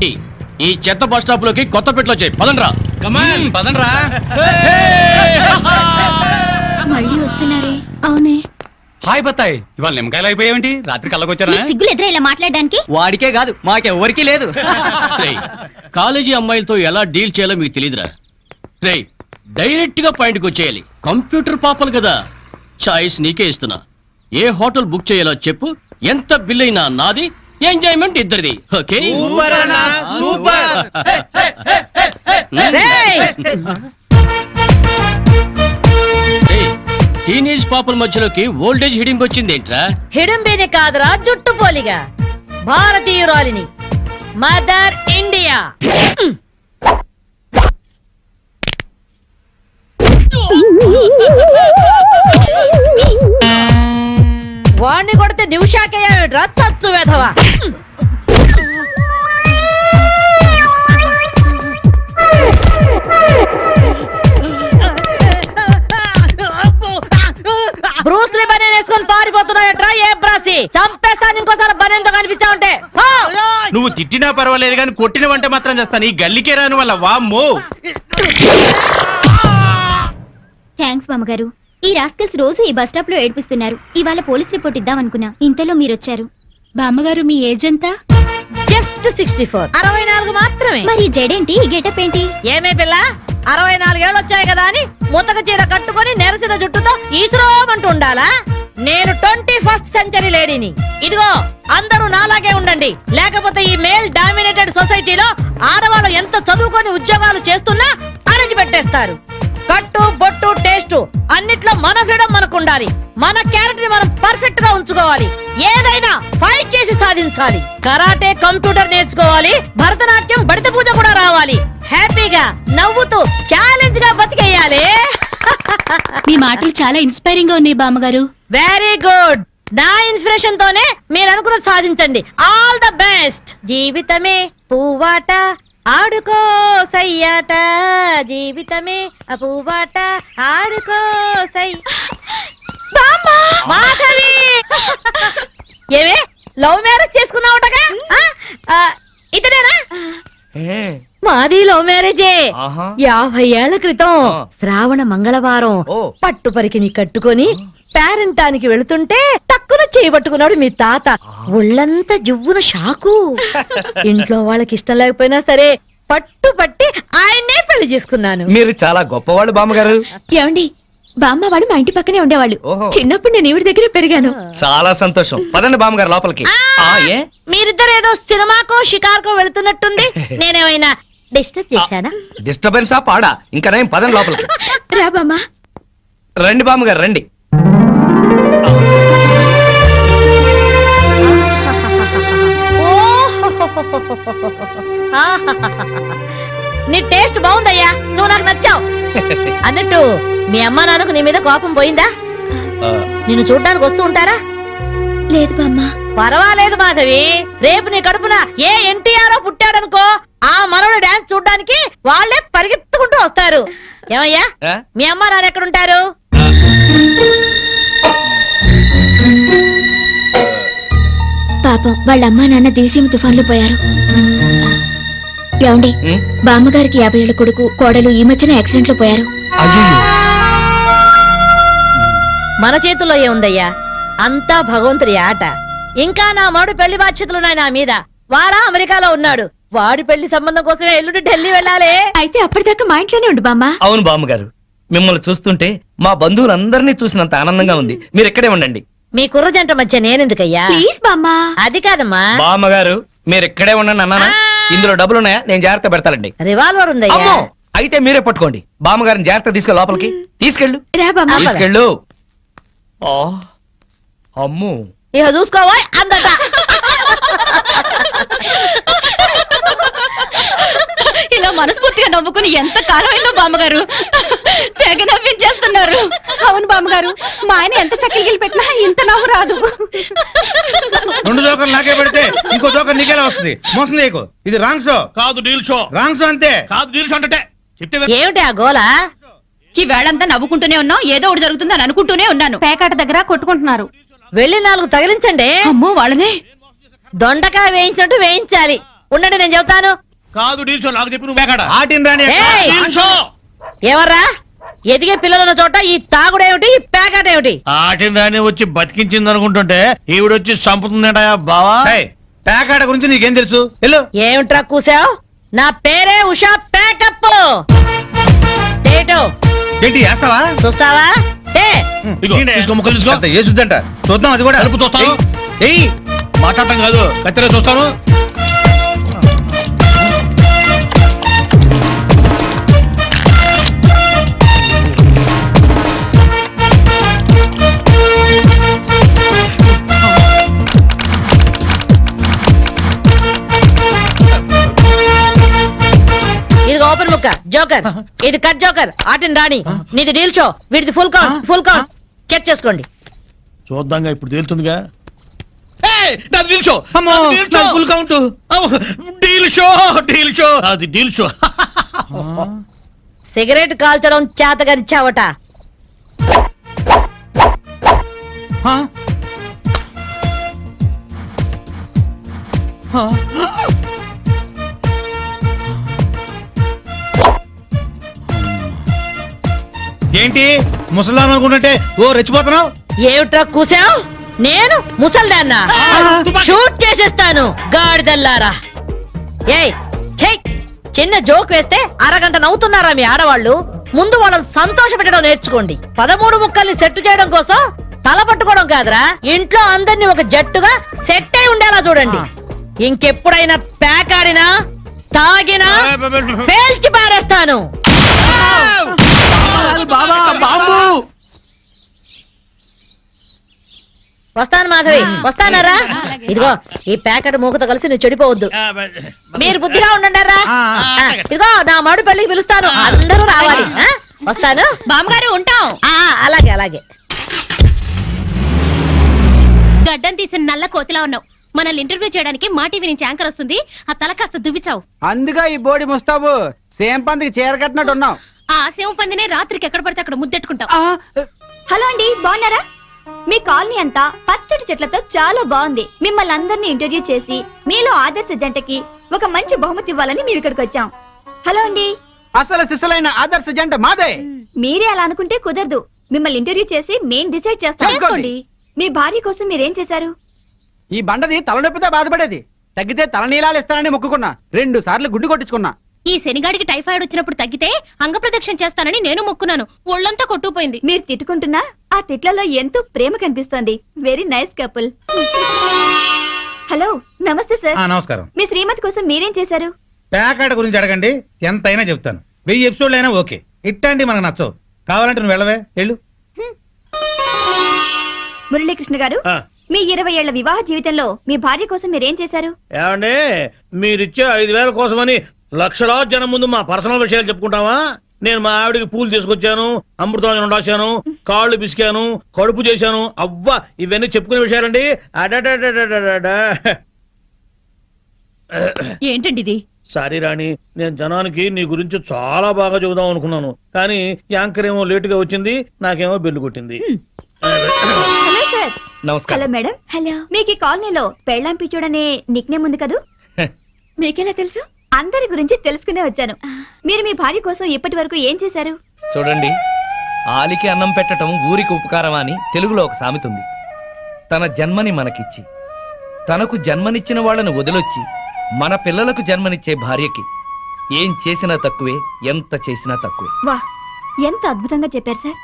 ఈ చెత్త bus stop లోకి కొత్త పెట్లో వచ్చాయి. పదండ్రా. కమాన్ పదండ్రా. మళ్ళీ వస్తున్నారే? అవునే. హాయ్ బత్తాయి, ఇవాళ నిమ్మకాయలు అయిపోయావేంటి? రాత్రి కళ్ళకొచ్చారా? సిగ్గులు ఎదురా ఇలా మాట్లాడడానికి? వాడికే కాదు మాకెవ్వరికీ లేదు. కాలేజీ అమ్మాయిలతో ఎలా డీల్ చేయాలో మీకు తెలియదురా. రేయ్, డైరెక్ట్ గా పాయింట్కి వచ్చేయాలి. కంప్యూటర్ పాపలు కదా, చాయిస్ నీకే ఇస్తున్నా. ఏ హోటల్ బుక్ చేయాలో చెప్పు, ఎంత బిల్ అయినా నాది, ఎంజాయ్మెంట్ ఇద్దరిది. ఓకే? టీనేజ్ పాపల మధ్యలోకి ఓల్డేజ్ హిడింగ్ వచ్చింది ఏంట్రా? హిడంబేనే కాదురా, జుట్టు పోలిగా భారతీయురాలిని, మదర్ ఇండియా. వాణ్ణి కొడితే నిమిషాకేయా తచ్చు వెధవా. బ్రూస్లీ బనేన్ వేసుకొని పారిపోతున్నాయట్రా. ఏ బ్రాసి చంపేస్తాను ఇంకోసారి బనేన్తో కనిపించావుంటే. నువ్వు తిట్టినా పర్వాలేదు కానీ కొట్టిన వంట మాత్రం చేస్తాను. ఈ గల్లికే రాను వల్ల వామ్మో. థ్యాంక్స్ మామగారు. ఈ రాస్కల్స్ రోజు ఈ బస్ స్టాప్ లో ఏడిపిస్తున్నారు. ఇవాళ పోలీస్ రిపోర్ట్ ఇద్దాం అనుకున్నా, ఇంతలో మీరొచ్చారు. బామ్మగారు మీ ఏజ్ ఎంత? జస్ట్ 64. 64 మాత్రమే. మరి జడేంటి, ఈ గెటప్ ఏంటి? ఏమే పిల్ల, 64 ఏళ్ళు వచ్చాయి కదా అని ముతక చీర కట్టుకొని నెరసిన జుట్టుతో ఈశ్వరమంటూ ఉండాలా? నేను 21st సెంచరీ లేడీని. ఇదిగో అందరూ నాలాగే ఉండండి, లేకపోతే ఈ మేల్ డామినేటెడ్ సొసైటీలో ఆడవాళ్ళు ఎంత చదువుకొని ఉద్యోగాలు చేస్తున్నా అణిచి పెట్టేస్తారు. కట్టు బొట్టు టేస్ట్ అన్నిట్లో మన ఫ్రీడమ్ మనకు ఉండాలి. మన క్యారెక్టర్ ని మనం పర్ఫెక్ట్ గా ఉంచుకోవాలి. ఏదైనా ఫైట్ చేసి సాధించాలి. కరాటే, కంప్యూటర్ నేర్చుకోవాలి. భరతనాట్యం, బడిత పూజ కూడా రావాలి. హ్యాపీగా నవ్వుతూ ఛాలెంజ్ గా బతికేయాలి. మీ మాటలు చాలా ఇన్స్పైరింగ్ గా ఉన్నాయి బామ్మగారు. Very good. నా ఇన్స్పిరేషన్ తోనే మీరు అనుకున్నది సాధించండి. All the best. జీవితమే పువ్వాట, ఆడుకో సయ్యాట, జీవితమే అపువాట, ఆడుకో సై. మాధవి, ఏమే లవ్ మ్యారేజ్ చేసుకున్నావుటగా? ఇతనేనా? మాది లవ్ మ్యారేజే. 50 ఏళ్ల క్రితం శ్రావణ మంగళవారం పట్టు పరికిని కట్టుకొని పేరంటానికి వెళుతుంటే టక్కున చేయబట్టుకున్నాడు మీ తాత. ఒళ్ళంతా జువ్వున షాకు. ఇంట్లో వాళ్ళకి ఇష్టం లేకపోయినా సరే పట్టు పట్టి ఆయన్నే పెళ్లి చేసుకున్నాను. మీరు చాలా గొప్పవాళ్ళు బామ్మగారు. ఏమండి, బామ్మ వాడు మా ఇంటి పక్కనే ఉండేవాళ్ళు. చిన్నప్పుడు నేను ఈవిడ దగ్గరే పెరిగాను. చాలా సంతోషం. పదండి బామ్మగారు లోపలికి. ఏ మీరిద్దరు ఏదో సినిమాకో షికార్కో వెళుతున్నట్టుంది. నేనేమైనా డిస్టర్బ్ చేశానా? డిస్టర్బెన్సా పాడా? ఇంకా నేను పదండి లోపలికి. రా బామ్మ. రండి బామ్మగారు రండి. నీ టేస్ట్ బాగుందయ్యా, నువ్వు నాకు నచ్చావు. అన్నట్టు మీ అమ్మ నాన్నకు నీ మీద కోపం పోయిందా? నిన్ను చూడ్డానికి వస్తూ ఉంటారా? లేదు బామ్మ. పర్వాలేదు మాధవి, రేపు నీ కడుపున ఏ ఎన్టీఆర్ పుట్టాడనుకో, ఆ మనవడు డాన్స్ చూడ్డానికి వాళ్ళే పరిగెత్తుకుంటూ వస్తారు. ఏమయ్యా, మీ అమ్మ నాన్న ఎక్కడుంటారు? పాపం వాళ్ళ అమ్మా నాన్న దివిసీమ తుఫాన్లో పోయారు. ఏమండి, బామ్మగారికి 50 ఏళ్ల కొడుకు కోడలు ఈ మధ్యన యాక్సిడెంట్ లో పోయారు. మన చేతుల్లో ఏముందయ్యా, అంతా భగవంతుడి ఆట. ఇంకా నా మాడు పెళ్లి బాధ్యతలున్నాయి నా మీద. వాడా అమెరికాలో ఉన్నాడు. వాడి పెళ్లి సంబంధం కోసమే ఎల్లుండి ఢిల్లీ వెళ్ళాలి. అయితే అప్పటిదాకా మా ఇంట్లోనే ఉండు బామ్మ. అవును బామ్మగారు, మిమ్మల్ని చూస్తుంటే మా బంధువులందరినీ చూసినంత ఆనందంగా ఉంది. మీరు ఇక్కడే ఉండండి. మీ కుర్ర జంట మధ్య నేనెందుకయ్యా? ప్లీజ్ బామ్మ. అది కాదమ్మా. బామ్మగారు మీరు ఇక్కడే ఉండండి అన్నానా? ఇందులో డబ్బులున్నాయా? నేను జాగ్రత్త పెడతానండి. రివాల్వర్ ఉందయ్యా. అయితే మీరే పట్టుకోండి. బామ్మగారిని జాగ్రత్త తీసుకెళ్ళి లోపలికి తీసుకెళ్ళు. తీసుకెళ్ళు. అమ్ము, ఇక చూసుకోవా అందట. ఇలా మనస్ఫూర్తిగా నవ్వుకుని ఎంత కాలమైందో బామ్మగారు. తెగ నవ్వించేస్తున్నారు. అవును బామ్మగారు, మా ఆయన ఎంత చక్కగిలి పెట్టినా ఇంత నవ్వు రాదు. 2 జోకర్లు నాకే పెడితే ఇంకో జోకర్ నీకేలా వస్తుంది? మోసం చేయకు. ఇది రాంగ్ షో కాదు, డీల్ షో. రాంగ్ షో అంతే. కాదు, డీల్ షో అంటే ఏమిటి ఆ గోలా? ఈ వేళంతా నవ్వుకుంటూనే ఉన్నాం, ఏదో ఒకటి జరుగుతుందని అనుకుంటూనే ఉన్నాను. పేకాట దగ్గర కొట్టుకుంటున్నారు. వెళ్ళి 4 తగిలించండి. అమ్మో, వాళ్ళనే దొండకాయ వేయించినట్టు వేయించాలి. ఉండండి నేను చెబుతాను. కాదు డీల్ షో నాకు చెప్పి నువ్వు మేకాడ ఆటిని రాని ఏయ్! డీల్ షో ఎవర్రా ఎదిగే పిల్లలున్న చోట ఈ తాగుడేమిటి ఈ ప్యాకెట్ ఏమిటి? ఆటిని రాని వచ్చి బతికించింది అనుకుంటుంటే ఈవిడొచ్చి చంపుతుందటయా బావా. ప్యాకాడ గురించి నీకేం తెలుసు వెళ్ళు. ఏమిట్రా కూసావు? నా పేరే ఉషా ప్యాకప్. తేటు ఏంటి వేస్తావా? చూస్తావా? తే. ఇదిగో, తీసుకో, ముక్కలు తీసుకో. అంత ఏసుద్దంట చూద్దాం అది కూడా. కలుపు చూస్తాను. ఏయ్ మాట్లాడటం కాదు కత్తిరే చూస్తాను. ఇది ఓపెన్ ముక్క జోకర్, ఇది కట్ జోకర్. ఆటిని రాణి, నీది డీల్ షో, వీటిది full count. Full count check చేసుకోండి. చూద్దాంగా ఇప్పుడు తేలుతుందిగా. ఏయ్, నాది డీల్ షో. అమ్మో, నాది డీల్ షో. నాది full count. Deal show deal show అది డీల్ షో. సిగరెట్ కాల్చడం చేతగరిచావట. ఆ? ఆ? ఏంటి ముసలాం అనుకుంటుంటే ఓ రెచ్చిపోతున్నావు. ఏమిట్రా కూసావు? నేను ముసల్దాన్నా? షూట్ చేసేస్తాను గాడిదల్లారా. ఏయ్ ఛై, చిన్న జోక్ వేస్తే అరగంట నవ్వుతున్నారా మీ ఆడవాళ్ళు? ముందు వాళ్ళని సంతోష పెట్టడం నేర్చుకోండి. 13 ముక్కల్ని సెట్ చేయడం కోసం తల పట్టుకోవడం కాదురా, ఇంట్లో అందరినీ ఒక జట్టుగా సెట్ అయి ఉండేలా చూడండి. ఇంకెప్పుడైనా ప్యాక్ ఆడినా తాగినా పేల్చి పారేస్తాను. బాబా బాంబు. వస్తాను మాధవి, వస్తానరా. ఇదిగో ఈ ప్యాకెట్ మూకతో కలిసి నువ్వు చెడిపోవద్దు. మీరు బుద్ధిగా ఉండండిరా. ఇదిగో నా మాడు పెళ్లికి పిలుస్తాను, అందరూ రావాలి. ఆ? వస్తాను బామ్మగారు ఉంటాం. అలాగే అలాగే. గడ్డం తీసిన నల్ల కోతిలా ఉన్నావు. మనల్ని ఇంటర్వ్యూ చేయడానికి మా టీవీ నుంచి యాంకర్ వస్తుంది. ఆ తల కాస్త దువ్విచావు. అందుగా ఈ బోడి ముస్తాబు సేమ్ పందికి చీర కట్టినట్టు ఉన్నావు. ఆ శివ పందినే రాత్రికి ఎక్కడ పడితే అక్కడ ముద్దెట్టుకుంటావు. హలో అండి, బాగున్నారా? మీ కాలనీ అంతా పచ్చటి చెట్లతో చాలా బాగుంది. మిమ్మల్ని అందరినీ ఇంటర్వ్యూ చేసి మీలో ఆదర్శ జంటకి ఒక మంచి బహుమతి ఇవ్వాలని మేము ఇక్కడికి వచ్చాం. హలో అండి. అసలు సిసలైన ఆదర్శ జంట మాదే. మీరే అలా అనుకుంటే కుదరదు. మిమ్మల్ని ఇంటర్వ్యూ చేసి మేం డిసైడ్ చేస్తాం. చేసుకోండి. మీ భార్య కోసం మీరేం చేశారు? ఈ బండది తలనొప్పితో బాధపడేది. తగ్గితే తలనీలాలు ఇస్తానని మొక్కుకున్నా. 2 సార్లు గుడ్డు కొట్టించుకున్నా. ఈ శనిగాడికి టైఫాయిడ్ వచ్చినప్పుడు తగ్గితే అంగప్రదక్షిణ చేస్తానని నేను మొక్కున్నాను. ఒళ్ళంతా కొట్టుకుపోయింది. మీరు తిట్టుకుంటున్నా ఆ తిట్లలో ఎంతో ప్రేమ కనిపిస్తోంది. Very nice couple. హలో, నమస్తే సార్. నమస్కారం. మీ శ్రీమతి కోసం మీరేం చేశారు? ప్యాకాడ గురించి అడగండి, ఎంతైనా చెప్తాను. 1000 ఎపిసోడ్లు అయినా ఓకే. ఇట్టండి మనకు నచ్చవు. కావాలంటే నువ్వు వెళ్ళవే, వెళ్ళు. మురళీకృష్ణ గారు, మీ 20 ఏళ్ల వివాహ జీవితంలో మీ భార్య కోసం మీరేం చేశారు? ఏమండి మీరిచ్చే 5,000 కోసమని లక్షలాది జనం ముందు మా పర్సనల్ విషయాలు చెప్పుకుంటావా? నేను మా ఆవిడికి పూలు తీసుకొచ్చాను, అమృతం రాశాను, కాళ్ళు పిసికాను, కడుపు చేశాను. అవ్వా, ఇవన్నీ చెప్పుకునే విషయాలండి. ఏంటండి ఇది? సారీ రాణి, నేను జనానికి నీ గురించి చాలా బాగా చెబుదాం అనుకున్నాను, కానీ యాంకర్ ఏమో లేటుగా వచ్చింది, నాకేమో బెల్లు కొట్టింది. Hello sir. నమస్కారం. Hello madam. హలో. మీకు ఈ కాలనీలో పెళ్ళాం పిచ్చోడనే నిక్నేమ్ ఉంది కదూ? మీకెలా తెలుసు? అందరి గురించి తెలుసుకునే వచ్చాను. మీరు మీ భార్య కోసం ఇప్పటి వరకు ఏం చేశారు? చూడండి, ఆలికి అన్నం పెట్టడం ఊరికి ఉపకారం అని తెలుగులో ఒక సామెత ఉంది. తన జన్మని మనకిచ్చి తనకు జన్మనిచ్చిన వాళ్ళను వదిలొచ్చి మన పిల్లలకు జన్మనిచ్చే భార్యకి ఏం చేసినా తక్కువే, ఎంత చేసినా తక్కువే. వా, ఎంత అద్భుతంగా చెప్పారు సార్.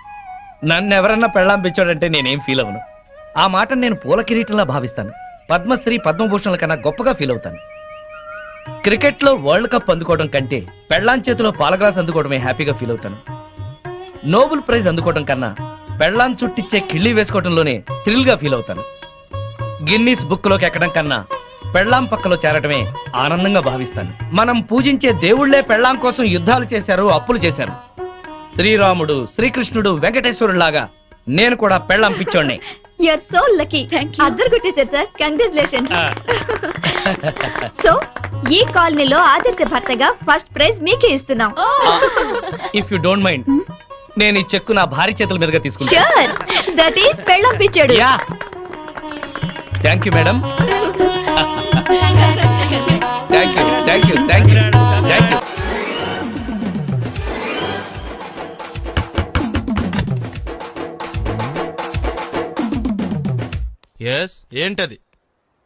నన్నెవరన్నా పెళ్ళాం పిచ్చాడంటే నేనేం ఫీల్ అవను. ఆ మాట నేను పూల కిరీటంలా భావిస్తాను. పద్మశ్రీ పద్మభూషణల కన్నా గొప్పగా ఫీల్ అవుతాను. క్రికెట్ లో వరల్డ్ కప్ అందుకోవడం కంటే పెళ్ళాం చేతిలో పాల గ్లాస్ అందుకోవడమే హ్యాపీగా ఫీల్ అవుతాను. నోబెల్ ప్రైజ్ అందుకోవడం కన్నా పెళ్ళాం చుట్టిచ్చే కిళ్ళి వేసుకోవడంలోనే థ్రిల్ గా ఫీల్ అవుతాను. గిన్నీస్ బుక్ లోకి ఎక్కడం కన్నా పెళ్ళాం పక్కలో చేరటమే ఆనందంగా భావిస్తాను. మనం పూజించే దేవుళ్లే పెళ్ళాం కోసం యుద్ధాలు చేశారు, అప్పులు చేశారు. శ్రీరాముడు, శ్రీకృష్ణుడు, వెంకటేశ్వరులాగా నేను కూడా పెళ్ళాం పిచ్చోడ్నే. You are so lucky. అద్దరు కొట్టేశారు సార్. కంగ్రాచులేషన్స్. సో ఈ కాలనీలో ఆదర్శ భర్తగా ఫస్ట్ ప్రైజ్ మీకే ఇస్తున్నాం. ఇఫ్ యు డోంట్ మైండ్, నేను ఈ చెక్కు నా భార్య చేతుల మీదుగా తీసుకుంటా. షూర్, దట్ ఈస్ పెళ్ళాం పిచ్చాడు. Yeah, thank you madam. Thank you thank you thank you thank you. Yes ఏంటది?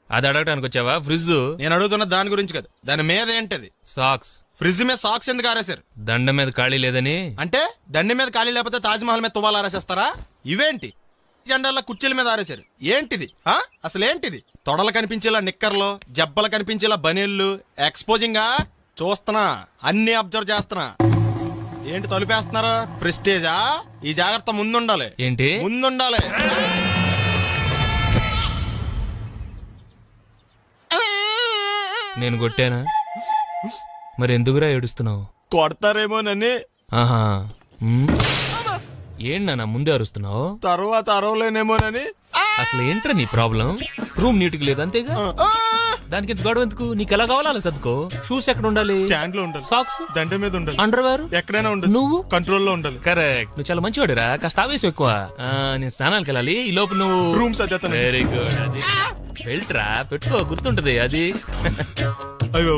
అది అడగటానికి వచ్చావా? ఫ్రిడ్జ్, నేను అడుగుతున్న దాని గురించి కదా, దాని మీద ఏంటది? సాక్స్. ఫ్రిడ్జ్ మీద సాక్స్ ఎందుకు ఆరేశారు? దండ మీద ఖాళీ లేదని. అంటే దండి మీద ఖాళీ లేకపోతే తాజ్మహల్ మీద తువ్వాలు ఆరేసేస్తారా? ఇవేంటి జెండాల్లో కుర్చీల మీద ఆరేశారు? ఏంటిది? అసలు ఏంటిది? తొడలు కనిపించేలా నిక్కర్లు, జబ్బలు కనిపించేలా బనీళ్లు, ఎక్స్పోజింగా చూస్తున్నా, అన్ని అబ్జర్వ్ చేస్తున్నా. ఏంటి తలుపేస్తున్నారు? ప్రెస్టేజా? ఈ జాగ్రత్త ముందుండాలి. ఏంటి? ముందుండాలి. నేను కొట్టానా? మరి ఎందుకురా ఏడుస్తున్నావు? కొడతారేమోనని. ఆహా. ఏంటి నాన్న ముందే అరుస్తున్నావు? తర్వాత అరవలేనేమోనని. అసలు ఏంట్రా నీ ప్రాబ్లం? రూమ్ నీట్గా లేదు అంతేగా, దానికి ఎంత గొడవ ఎందుకు? నీకు ఎలా కావాలో అలా సర్దుకో. షూస్ ఎక్కడ ఉండాలి? స్టాండ్ లో ఉండాలి. సాక్స్ దండ మీద ఉండాలి. అండర్వేర్ ఎక్కడైనా ఉండాలి. నువ్వు కంట్రోల్లో ఉండాలి. కరెక్ట్. నువ్వు చాలా మంచివాడురా, కాస్త ఆవేశం ఎక్కువ. నేను స్నానానికి వెళ్ళాలి, ఈ లోపు నువ్వు రూమ్ సర్దేస్తాను. Very good. అది బెల్ట్రా, పెట్టుకో, గుర్తుంటది అది. అయ్యో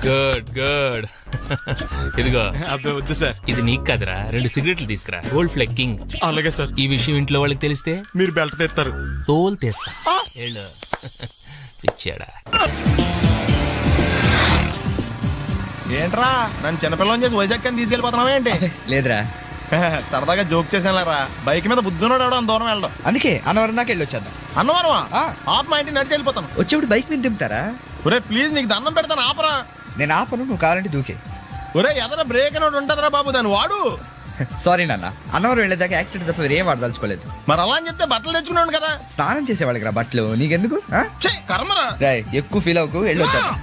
గుడ్ గుడ్. ఇదిగో, అబ్బాయి వద్దు సార్. ఇది నీకు కాదురా, 2 సిగరెట్లు తీసుకురా. Gold flake king. అలాగే సార్. ఈ విషయం ఇంట్లో వాళ్ళకి తెలిస్తే మీరు బెల్ట్ తెస్తారు. తోలు తీస్తా. వెళ్ళు. పిచ్చాడా. ఏంట్రా నన్ను చిన్నపిల్లని చేసి వైజాగ్ అని తీసుకెళ్ళిపోతున్నావా ఏంటి? లేదురా, సరదాగా జోక్ చేసానులేరా. బైక్ మీద బుద్ధున్నాడు ఎవడో దూరం వెళ్ళడం. అందుకే అన్నవరం దాకా వెళ్ళి వచ్చేద్దాం. అన్నవరమా? ఆప్ మా ఇంటికి నడిచి వెళ్ళిపోతాను. వచ్చేప్పుడు బైక్ మీద దింపుతారా? ఒరే ప్లీజ్ నీకు దండం పెడతాను, ఆపరా. నేను ఆపను, నువ్వు కావాలంటే దూకే. ఒరే ఎదర బ్రేక్ అని ఒకటి ఉంటుందిరా బాబు, దాన్ని వాడు. సారీ నాన్న, అన్నవరం వెళ్ళేదాకా యాక్సిడెంట్ తప్ప వేరేం వాడదలుచుకోలేదు. మరి అలా అని చెప్తే బట్టలు తెచ్చుకున్నాడు కదా. స్నానం చేసేవాళ్ళకి రా బట్టలు, నీకెందుకు? ఛే, కర్మరా. రాయ్ ఎక్కువ ఫీల్ అవ్వకు, వెళ్ళి వచ్చేద్దాం.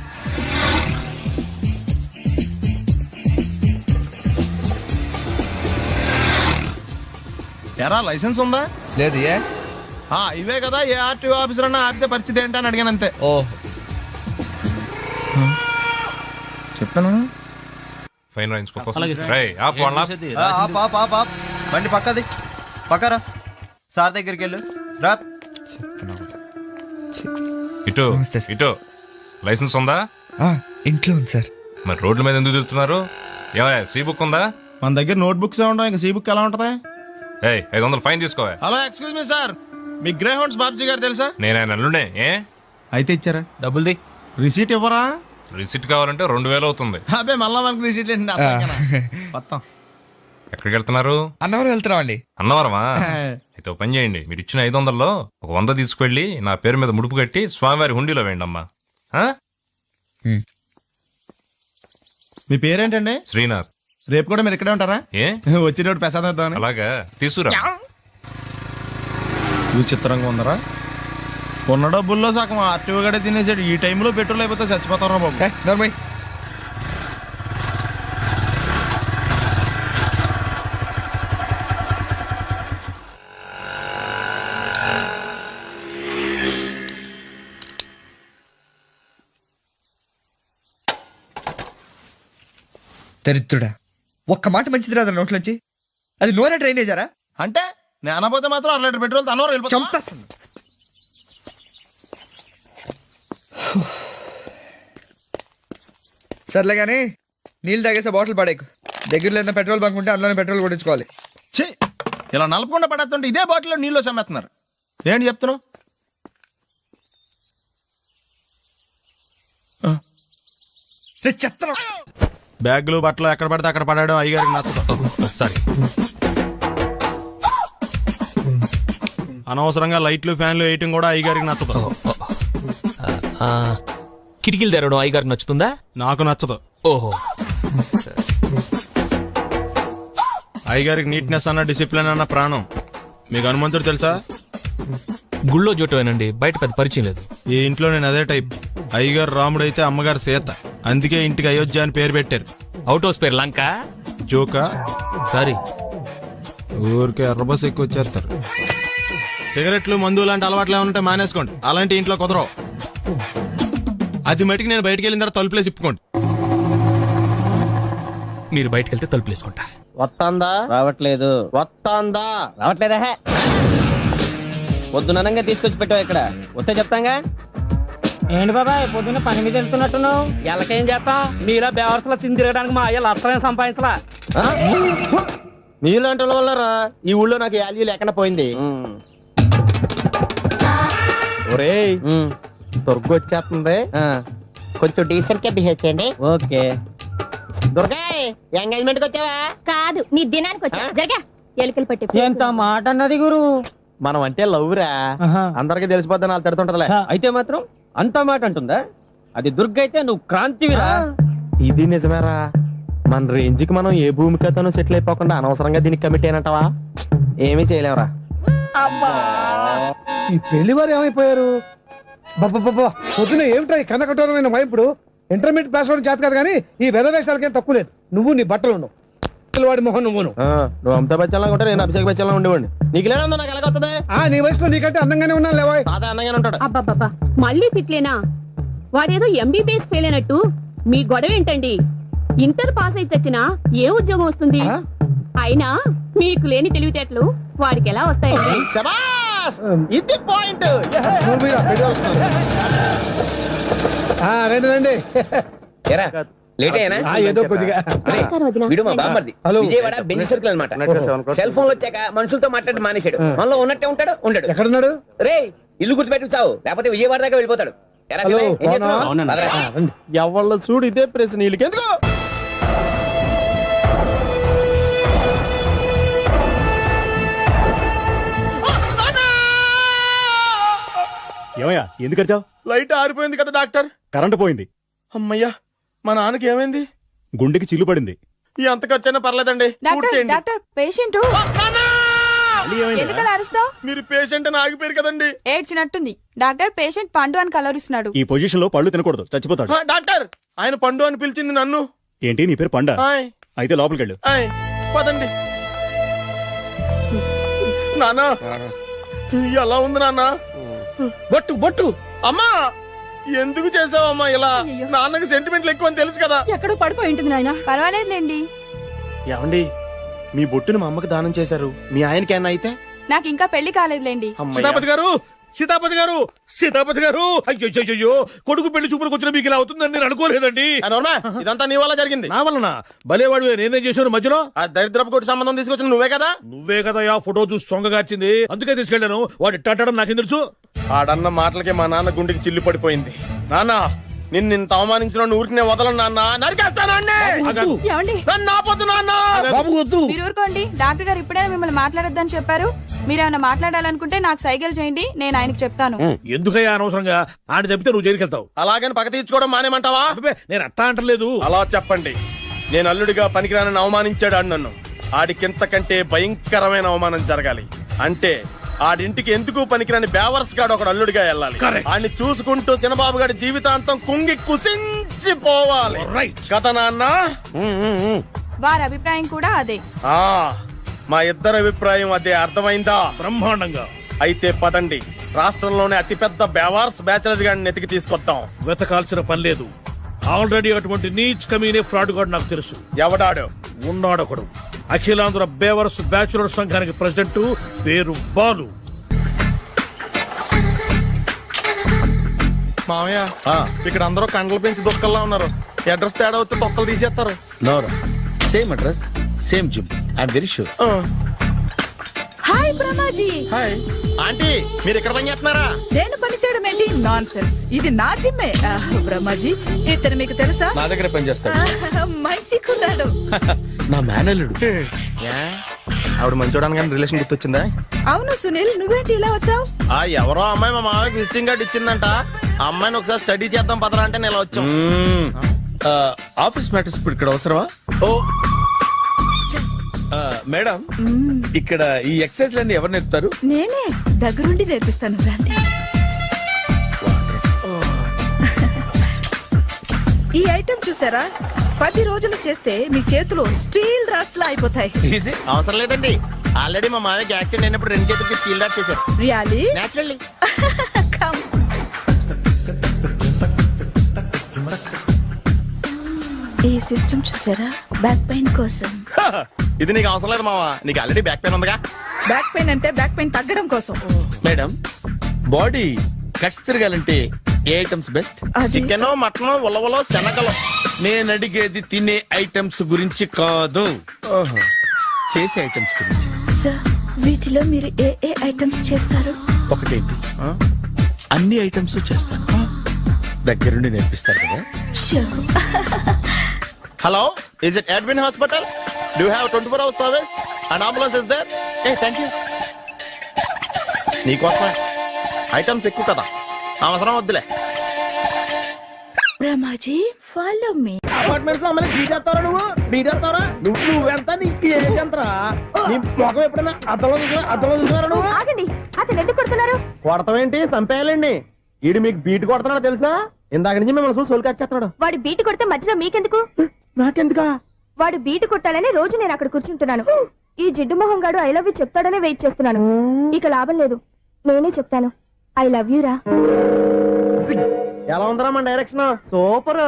ఎరా లైసెన్స్ ఉందా? లేదు. ఏ ఇవే కదా, ఏ ఆర్టీఓ ఆఫీసర్ అన్నా ఆపితే పరిస్థితి ఏంటని అడిగాను అంతే. ఓ చెప్తాను. ఫైన్ రాయించుకో. అలాగే సార్. రేయ్, ఆపు వాళ్ళని, ఆపు. బండి పక్కది, పక్కరా. సార్ దగ్గరికి వెళ్ళు రా. ఇటు నమస్తే సార్. ఇటు. లైసెన్స్ ఉందా? ఇంట్లో ఉంది సార్. మరి రోడ్ల మీద ఎందుకు తిరుగుతున్నారు? ఏమయ్య, సీ బుక్ ఉందా? మన దగ్గర నోట్ బుక్స్ ఉండవు, ఇంకా సీ బుక్ ఎలా ఉంటది? ఏయ్, 500 ఫైన్ తీసుకోవా. హలో ఎక్స్క్యూజ్ మీ సార్, మీ గ్రే హౌండ్స్ బాబ్జీ గారు తెలుసా? నేను ఆయన అల్లుడే. ఏ అయితే ఇచ్చారా? డబ్బుల్ది. రిసీట్ ఇవ్వరా? రిసిట్ కావాలంటే 2000 అవుతుంది. అబ్బే మళ్ళా మనకి రిసీట్ ఏంటి? మొత్తం ఎక్కడికి వెళ్తున్నారు? అన్నవరం వెళ్తున్నాం అండి. అన్నవరమా? అయితే ఒక పని చేయండి, మీరు ఇచ్చిన 500లో ఒక 100 తీసుకెళ్లి నా పేరు మీద ముడుపు కట్టి స్వామివారి హుండీలో వేయండి అమ్మా. మీ పేరేంటండి? శ్రీనాథ్. రేపు కూడా మీరు ఇక్కడే ఉంటారా? ఏ వచ్చేటప్పుడు ప్రసాదం ఇద్దామని. అలాగా, తీసుకురా. విచిత్రంగా ఉందరా. కొన్న డబ్బుల్లో సగం ఆర్టీఓ గడే తినేసాడు. ఈ టైంలో పెట్రోల్ అయిపోతే చచ్చిపోతారా బాబు. నర్మయ్ దరిద్రుడా, ఒక్క మాట మంచిది రాదు నోట్లోంచి. అది నూనె డ్రైనేజారా? అంటే నేను అనబోతే మాత్రం 1 లీటర్ పెట్రోల్ తనవారు వెళ్ళిపోతాం. చంపేస్తుంది. సర్లే కానీ నీళ్ళు తాగేసే బాటిల్ పడేకు. దగ్గరలో ఏదైనా పెట్రోల్ బంక్ ఉంటే అందులోనే పెట్రోల్ కొట్టించుకోవాలి. ఛీ, ఇలా నలపకుండా పడేస్తుంటే ఇదే బాటిల్లో నీళ్ళు సమ్మేస్తున్నారు. ఏంటి చెప్తున్నావు? చెత్త బ్యాగులు బట్టలు ఎక్కడ పడితే అక్కడ పడడం అయ్యగారికి నచ్చదు. సారీ. అనవసరంగా లైట్లు ఫ్యాన్లు వేయటం కూడా అయ్యగారికి నచ్చదు. కిటికీలు తెరవడం అయ్యగారికి నచ్చుతుందా? నాకు నచ్చదు. ఓహో. అయ్యగారికి నీట్నెస్ అన్న డిసిప్లిన్ అన్న ప్రాణం. మీకు హనుమంతుడు తెలుసా? గుళ్ళో జోటమేనండి, బయట పెద్ద పరిచయం లేదు. ఈ ఇంట్లో నేను అదే టైప్. అయ్యగారు రాముడు అయితే అమ్మగారు సీత. అందుకే ఇంటికి అయోధ్య అని పేరు పెట్టారు. అవుట్ హౌస్ పేరు లంక. జోకా? సారీ. ఊరికే ఎర్రబస్ ఎక్కువ వచ్చేస్తారు. సిగరెట్లు మందు లాంటి అలవాట్లు ఏమంటే మానేసుకోండి. అలాంటి ఇంట్లో కుదరవు. అది మటుకు నేను బయటికి వెళ్ళిన తర్వాత తలుపులేసి ఇప్పుకోండి. మీరు బయటకు వెళ్తే తలుపులు వేసుకుంటా. వస్తాందా? రావట్లేదు. వస్తాందా? రావట్లేదా? పొద్దుననంగా తీసుకొచ్చి పెట్టావు ఇక్కడ వస్తే చెప్తాంగా. ఏంటి బాబాయ్ పొద్దున్న పని మీద వెళ్తున్నట్టున్నావు? ఎలాకేం చేస్తాం, మీలా బేవర్సలో తిని తిరగడానికి మా అయ్య లక్షణం సంపాదించలా. మీలాంటి వాళ్ళ వల్లరా ఈ ఊళ్ళో నాకు వాల్యూ లేకుండా పోయింది. ఒరేయ్ దుర్గ వచ్చేస్తుంది, కొంచెం డీసెంట్ గా బిహేవ్ చేయండి. ఓకే. దుర్గా ఎంగేజ్మెంట్ కి వచ్చావా? కాదు నీ దినానికి వచ్చా. జరగా ఎలుకలు పట్టి ఎంత మాట అన్నది గురు. మనం అంటే లవ్ రా, అందరికి తెలిసిపోద్ది వాళ్ళు తిడుతుంటదిలే. అయితే మాత్రం అంత మాట అంటుందా? అది దుర్గ అయితే నువ్వు క్రాంతివిరా. ఇది నిజమేరా, మన రేంజ్ కి మనం ఏ భూమికతోనూ సెటిల్ అయిపోకుండా అనవసరంగా దీనికి కమిట్ అయినట్టవా? ఏమీ చేయలేవురా. ఈ పెళ్లి వారు ఏమైపోయారు? పొద్దున ఏమిటా ఈ కన్నకఠోరమైన వైపుడు? ఇంటర్మీడియట్ పాస్ అవడం చేత కాదు కానీ ఈ వెధవేషాలకేం తక్కువ లేదు. నువ్వు నీ బట్టలు ఉండవు, వాడి మొహన్ నువ్వును. నువ్వు అమితాబ్ బచ్చన్ లాగా ఉంటే నేను అభిషేక్ బచ్చన్ లాగా ఉండేవాడిని. నీకు లేనందో నాకు ఎలాగొస్తుంది? నీ వయసులో నీకంటే అందంగానే ఉన్నాను లేవాయ్. తాత అందంగానే ఉంటాడు. అబ్బబ్బబ్బా మళ్ళీ తిట్లేనా? వాడేదో ఎంబీబీఎస్ ఫెయిల్ అయినట్టు మీ గొడవ ఏంటండి? ఇంటర్ పాస్ అయితే వచ్చినా ఏ ఉద్యోగం వస్తుంది? అయినా మీకు లేని తెలివితేటలు వాడికి ఎలా వస్తాయండి? శభాష్! ఇది పాయింట్. రండి రండి. లేట్ అయినా ఏదో కొద్దిగా. నమస్కారం వదినా. వీడు మా బామ్మర్ది. విజయవాడ బెంచ్ సర్కిల్ అన్నమాట. సెల్ ఫోన్ వచ్చాక మనుషులతో మాట్లాడి మానేశాడు. మనలో ఉన్నట్టే ఉంటాడు ఉండడు. ఎక్కడున్నాడు? రే ఇల్లు గుర్తుపెట్టి చావు, లేకపోతే విజయవాడ దాకా వెళ్ళిపోతాడు. ఎరా హలో, శివయ్య, ఏం చేస్తున్నావు? అవునండి. పదరా. ఎవళ్ళ చూడు ఇదే ప్రశ్న నీళ్ళకి ఎందుకు? ఏమయ్యా ఎందుకు వచ్చావు? లైట్ ఆరిపోయింది కదా డాక్టర్. కరెంటు పోయింది. అమ్మయ్యా, మా నాన్నకి ఏమైంది? గుండెకి చిల్లు పడింది. ఎంత ఖర్చైనా పర్లేదండి, పూడ్చేయండి. పేషెంట్ ఎందుకలా అరుస్తావు? మీరు పేషెంట్ అని ఆగిపోయారు కదండి. ఏడ్చినట్టుంది. డాక్టర్ పేషెంట్ పండు అని కలవరిస్తున్నాడు. ఈ పొజిషన్ లో పళ్ళు తినకూడదు, చచ్చిపోతాడు. డాక్టర్ ఆయన పండు అని పిలిచింది నన్ను. ఏంటి నీ పేరు పండా? ఆయ్, అయితే లోపలికి వెళ్ళు. ఆయ్, పదండి. నాన్న ఎలా ఉంది నాన్న? బొట్టు బొట్టు. అమ్మా ఎందుకు చేసావమ్మా ఇలా? నాన్నకి సెంటిమెంట్లు ఎక్కువ అని తెలుసు కదా. ఎక్కడో పడిపోయి ఉంటుంది నాయన. పర్వాలేదులేండి. ఏమండి, మీ బొట్టును మా అమ్మకి దానం చేశారు, మీ ఆయనకి ఏమన్నా అయితే? నాకు ఇంకా పెళ్లి కాలేదులేండి. సీతాపతి గారు, సీతాపతి గారు, సీతాపతి గారు, అయ్యో కొడుకు పెళ్లి చూపులకు వచ్చిన మీకు ఇలా అవుతుందని నేను అనుకోలేదండి. ఇదంతా నీ వల్ల జరిగింది. నా వలన? భలేవాడు, నేనేం చేశాను మధ్యలో? ఆ దరిద్రపు కొట్టి సంబంధం తీసుకొచ్చిన నువ్వే కదా. నువ్వే కదా ఆ ఫోటో చూసి సొంగగార్చింది, అందుకే తీసుకెళ్ళాను. వాడు ఇట్టాడడం నాకేం తెలుసు? ఆడన్న మాటలకి మా నాన్న గుండెకి చిల్లు పడిపోయింది. నాన్న నిన్ను ఇంత అవమానించిన ఊరికి నేను వదలను నాన్న, నరికేస్తాను. మీరు ఊరుకోండి. డాక్టర్ గారు ఇప్పుడే మిమ్మల్ని మాట్లాడొద్దని చెప్పారు. మీరేమైనా మాట్లాడాలనుకుంటే నాకు సైగలు చేయండి, నేను ఆయనకు చెప్తాను. ఎందుకయ్యా అనవసరంగా ఆయన చెప్తే నువ్వు జైలుకెళ్తావు? అలాగని పక్క తీర్చుకోవడం మానేమంటావా? నేను అట్టా అంటలేదు. అలా చెప్పండి. నేను అల్లుడిగా పనికిరానని అవమానించాడు ఆడు నన్ను. ఆడికింతకంటే భయంకరమైన అవమానం జరగాలి. అంటే ఆడింటికి ఎందుకు పనికిరాని బేవర్స్ గాడు ఒకడు అల్లుడిగా వెళ్ళాలి. ఆడిని చూసుకుంటూ చిన్నబాబు గారి జీవితాంతం కుంగి కుసించిపోవాలి కదా నాన్న? వారి అభిప్రాయం కూడా అదే. మా ఇద్దరి అభిప్రాయం అదే, అర్థమైందా? బ్రహ్మాండంగా. అయితే పదండి, రాష్ట్రంలోనే అతిపెద్ద బేవార్స్ బ్యాచిలర్ గాడిని ఎతికి తీసుకొద్దాం. వెతకాల్సిన పని లేదు. ఆల్రెడీ అటువంటి నీచ్ కమీనే ఫ్రాడ్ గాడు నాకు తెలుసు. ఎవడాడు? ఉన్నాడొకడు. అఖిలాంధ్ర బేవర్స్ బ్యాచులర్ సంఘానికి ప్రెసిడెంట్, పేరు బాలు. మామయ్య, ఇక్కడ అందరూ కండలు పెంచి దుక్కల్లా ఉన్నారు. అడ్రస్ తేడా వస్తే తొక్కలు తీసేస్తారు. Same address, same gym. I'm very sure. Hi Brahmaji. Hi aunty, మీరు ఇక్కడ పని చేస్తున్నారా? నేను పని చేయడం ఏంటి? Non sense. ఇది నా జిమ్మే. బ్రహ్మాజీ ఇతను మీకు తెలుసా? నా దగ్గర పని చేస్తాడు. మంచి కుర్రాడు. నా మేనల్లుడు. ఆవిడ మంచి చూడడానికి రిలేషన్ గుర్తొచ్చిందా? అవును సునీల్, నువ్వేంటి ఇలా వచ్చావు? ఎవరో అమ్మాయి మా మామయ్యకి విజిటింగ్ కార్డు ఇచ్చిందంట. ఆ అమ్మాయిని ఒకసారి స్టడీ చేద్దాం పదరా అంటే నేను ఇలా వచ్చాం. ఆఫీస్ మ్యాటర్స్ ఇప్పుడు ఇక్కడ అవసరమా? ఓ మేడం, ఇక్కడ ఈ ఎక్సర్సైజ్ లన్నీ ఎవరు నేర్పుతారు? నేనే దగ్గరుండి నేర్పిస్తాను. రండి. ఈ ఐటెం చూసారా? 10 రోజులు చేస్తే మీ చేతులు స్టీల్ రాట్స్ లా అయిపోతాయి. అవసరం లేదండి, ఆల్రెడీ మా మామయ్యకి యాక్సిడెంట్ అయినప్పుడు 2 చేతులకి స్టీల్ డాట్ చేశారు. రియల్లీ? నేచురల్లీ. ఈ సిస్టమ్ చూసారా? బ్యాక్ పెయిన్ కోసం. ఇది నీకు అవసరం లేదు మావా, నీకు ఆల్రెడీ బ్యాక్ పెయిన్ ఉందిగా. బ్యాక్ పెయిన్ అంటే బ్యాక్ పెయిన్ తగ్గడం కోసం. మేడం బాడీ కట్స్ తిరగాలంటే ఏ ఐటమ్స్ బెస్ట్? చికెన్ మటన్ ఉలవలో శనగలు. నేను అడిగేది తినే ఐటమ్స్ గురించి కాదు, చేసే ఐటమ్స్ గురించి. సార్ వీటిలో మీరు ఏ ఏ ఐటమ్స్ చేస్తారు? ఒకటేంటి, అన్ని ఐటమ్స్ చేస్తాను. దగ్గరుండి నేర్పిస్తారు కదా. Hello, is it admin hospital? Do have 24 hours service and ambulance is there? Thank you. నీకోసమే ఐటమ్స్ ఎక్కువ కదా, అవసరం వద్దులే. Ramaji follow me. అపార్ట్మెంట్స్ లో అమ్మని బీటేస్తారా నువ్వెంత నీకు ఏంటంతరా? నీ ముఖం ఎప్పుడైనా అర్థంలో చూసారా నువ్వు? ఆగండి, అతను ఎందుకు కొడుతున్నారు? కొడతావేంటి? చంపేయాలండి. ఈడు మీకు బీట్ కొడుతున్నాడు తెలుసా? ఇందాక నుంచి మిమ్మల్ని చూసి సోల్కొచ్చేస్తున్నాడు. వాడు బీటు కొడితే మధ్యలో మీకెందుకు? నాకెందుకా? వాడు బీటు కొట్టాలని రోజు నేను అక్కడ కూర్చుంటున్నాను. ఈ జిడ్డు మొహం గాడు ఐ లవ్ యూ చెప్తాడనే వెయిట్ చేస్తున్నాను. ఇక లాభం లేదు, నేనే చెప్తాను ఐ లవ్ యూ రా. ఎలా ఉందరా మన డైరెక్షన్? సూపర్.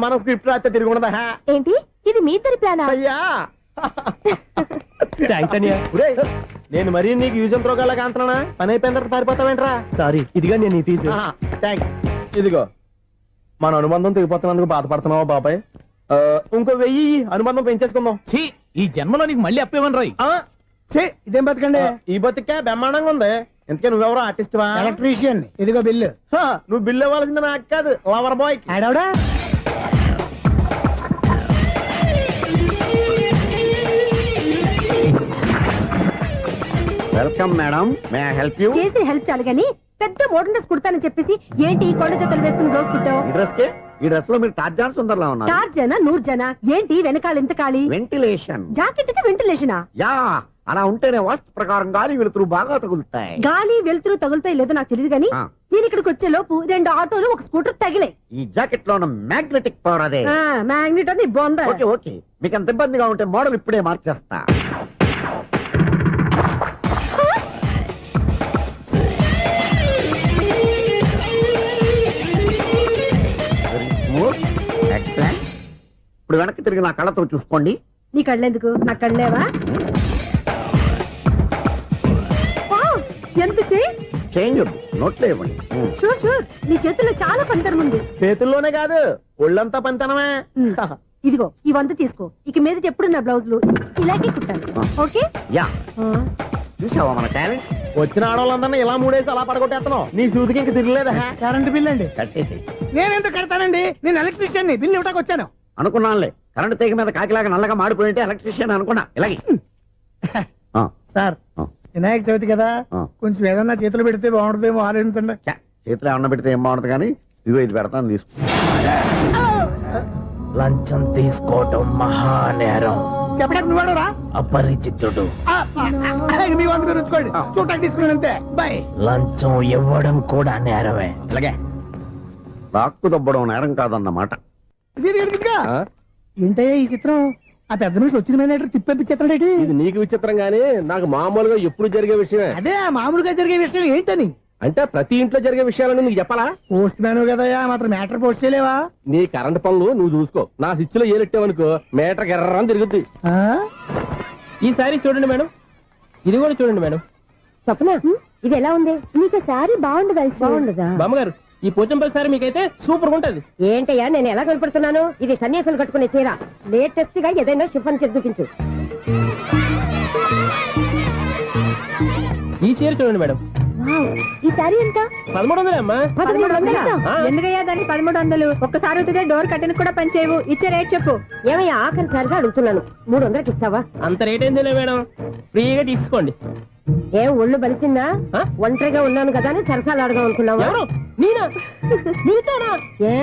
మన స్క్రిప్ట్ రాస్తే తిరిగి ఉండదా? ఏంటి ఇది మీ ఇద్దరి ప్లానా? అయ్యా నేను మరీ నీకు యూజ్ ఎంతో గల కాంతనా? పని అయిపోయిన తర్వాత పారిపోతావేంట్రా? సారీ, ఇదిగా నేను తీసి. థ్యాంక్స్. ఇదిగో మన అనుబంధం తెగిపోతున్నందుకు బాధపడుతున్నావా బాబాయ్? ఇంకో 1000 అనుబంధం పెంచేసుకుందాం. ఈ జన్మలో నీకు మళ్ళీ అప్పేమని రాయి. ఇదేం బతకండి? ఈ బతికే బ్రహ్మాండంగా ఉంది. ఎందుకే నువ్వెవరో ఆర్టిస్ట్ వా? ఎలక్ట్రీషియన్. ఇదిగో బిల్లు. నువ్వు బిల్లు ఇవ్వాల్సింది నాకు కాదు, లవర్ బాయ్. ఆడవడా? Welcome madam, may I help you? చేసి హెల్ప్ చాలు గాని పెద్ద మోడల్ డ్రెస్ కుడతానని చెప్పేసి ఏంటి ఈ కొండ జతలు వేసుకుని రోజు కుట్టావు? ఈ డ్రెస్ కి, ఈ డ్రెస్ లో మీరు టార్జాన్ సుందర్లా ఉన్నారు. టార్జనా నూర్జనా? ఏంటి వెనకాల ఎంత ఖాళీ? వెంటిలేషన్. జాకెట్ కి వెంటిలేషనా? యా, అలా ఉంటేనే వాస్తు ప్రకారం గాలి వెలుతురు బాగా తగులుతాయి. గాలి వెలుతురు తగులుతాయి లేదో నాకు తెలియదు గానీ నేను ఇక్కడికి వచ్చే లోపు 2 ఆటోలు ఒక స్కూటర్ తగిలే. ఈ జాకెట్ లో ఉన్న మ్యాగ్నెటిక్ పవర్ అదే. మ్యాగ్నెట్ అని బొంద. ఓకే ఓకే, మీకు అంత ఇబ్బందిగా ఉంటే మోడల్ ఇప్పుడే మార్చేస్తా. ఎక్సలెంట్. ఇప్పుడు వెనక్కి తిరిగి నా కళ్ళతో చూసుకోండి. నీ కళ్ళెందుకు? నా కళ్ళేవా? ఎంత చేంజ్ నోట్లో ఇవ్వండి. షూర్ షూర్, నీ చేతుల్లో చాలా పంతరం ఉంది. చేతుల్లోనే కాదు, ఒళ్ళంతా పంతనమే. ఇదిగో ఈ 100 తీసుకో. ఇక మీద ఎప్పుడు నా బ్లౌజులు ఇలాగే కుట్టాను. ఓకే? యా. చూసావా మన టాలెంట్? వచ్చిన ఆడవాళ్ళందరినీ ఇలా మూడేసి అలా పడగొట్టేస్తున్నావు. నీ సూదికి ఇంక తిరగలేదా? కరెంట్ బిల్ అండి. కట్టేసి. నేనెందుకు కడతానండి? నేను ఎలక్ట్రీషియన్ ని, బిల్ ఇవ్వడానికి వచ్చాను. అనుకున్నానులే, కరెంట్ తీగ మీద కాకిలాగా నల్లగా మాడిపోయింటే ఎలక్ట్రీషియన్ అనుకున్నా. ఇలాగే సార్, వినాయక చవితి కదా, కొంచెం ఏదన్నా చేతులు పెడితే బాగుంటుందేమో ఆలోచించండి. చేతులు ఏమన్నా పెడితే ఏం బాగుంటుంది కానీ ఇదిగో ఇది పెడతాను, తీసుకో. లంచం తీసుకోవటం మహానేరం. చెప్పడానికి నువ్వాడరా? అపరిచితుడు. మీ వంట మీరు ఉంచుకోండి, చూడటానికి తీసుకున్నాను అంతే. బాయ్. లంచం ఇవ్వడం కూడా నేరమే. అలాగే రాక్కు దబ్బడం నేరం కాదన్నమాట. ఏంటయ్యా ఈ చిత్రం? ఆ పెద్ద మనిషి వచ్చిన మేనేటర్ తిప్పించేస్తాడేంటి? ఇది నీకు విచిత్రం గానీ నాకు మామూలుగా ఎప్పుడు జరిగే విషయమే. అదే మామూలుగా జరిగే విషయం ఏంటని? అంటే ప్రతి ఇంట్లో జరిగే విషయాలని నీకు చెప్పాలా? పోస్ట్ మ్యాన్ కదయ్యా, మాత్రం మేటర్ పోస్ట్ చేయలేవా? నీ కరెంట్ పనులు నువ్వు చూసుకో. నా స్విచ్ లో ఏలెట్టావనుకో మేటర్ ఎర్రని తిరుగుద్ది. ఈసారి చూడండి మేడం, ఇది కూడా చూడండి మేడం. చెప్పనా? ఇది ఎలా ఉంది? నీకు సారీ బాగుండదా? బాగుండదా? బామ్మగారు, ఈ పోచంపల్లి సారీ మీకైతే సూపర్ ఉంటది. ఏంటయ్యా నేను ఎలా కనపడుతున్నాను? ఇది సన్యాసులు కట్టుకునే చీర. లేటెస్ట్ గా ఏదైనా షిఫన్ చేసి చూపించు. ఈ చీర చూడండి మేడం. ఈ సారీ ఎంత? 1300 అమ్మా. 1300? ఎందుకయ్యా దాన్ని 1300? ఒక్కసారి అవుతుందే డోర్ కట్టిన కూడా పనిచేయవు. ఇచ్చే రేట్ చెప్పు. ఏమయ్యా ఆఖరిసారిగా అడుగుతున్నాను, 300కి ఇస్తావా? అంత రేట్ ఏంది మేడం, ఫ్రీగా తీసుకోండి. ఏం ఒళ్ళు బలిసిందా? ఒంటరిగా ఉన్నాను కదా అని సరసాలు అడదాం అనుకున్నావా? నేనా? నీతోనా? ఏ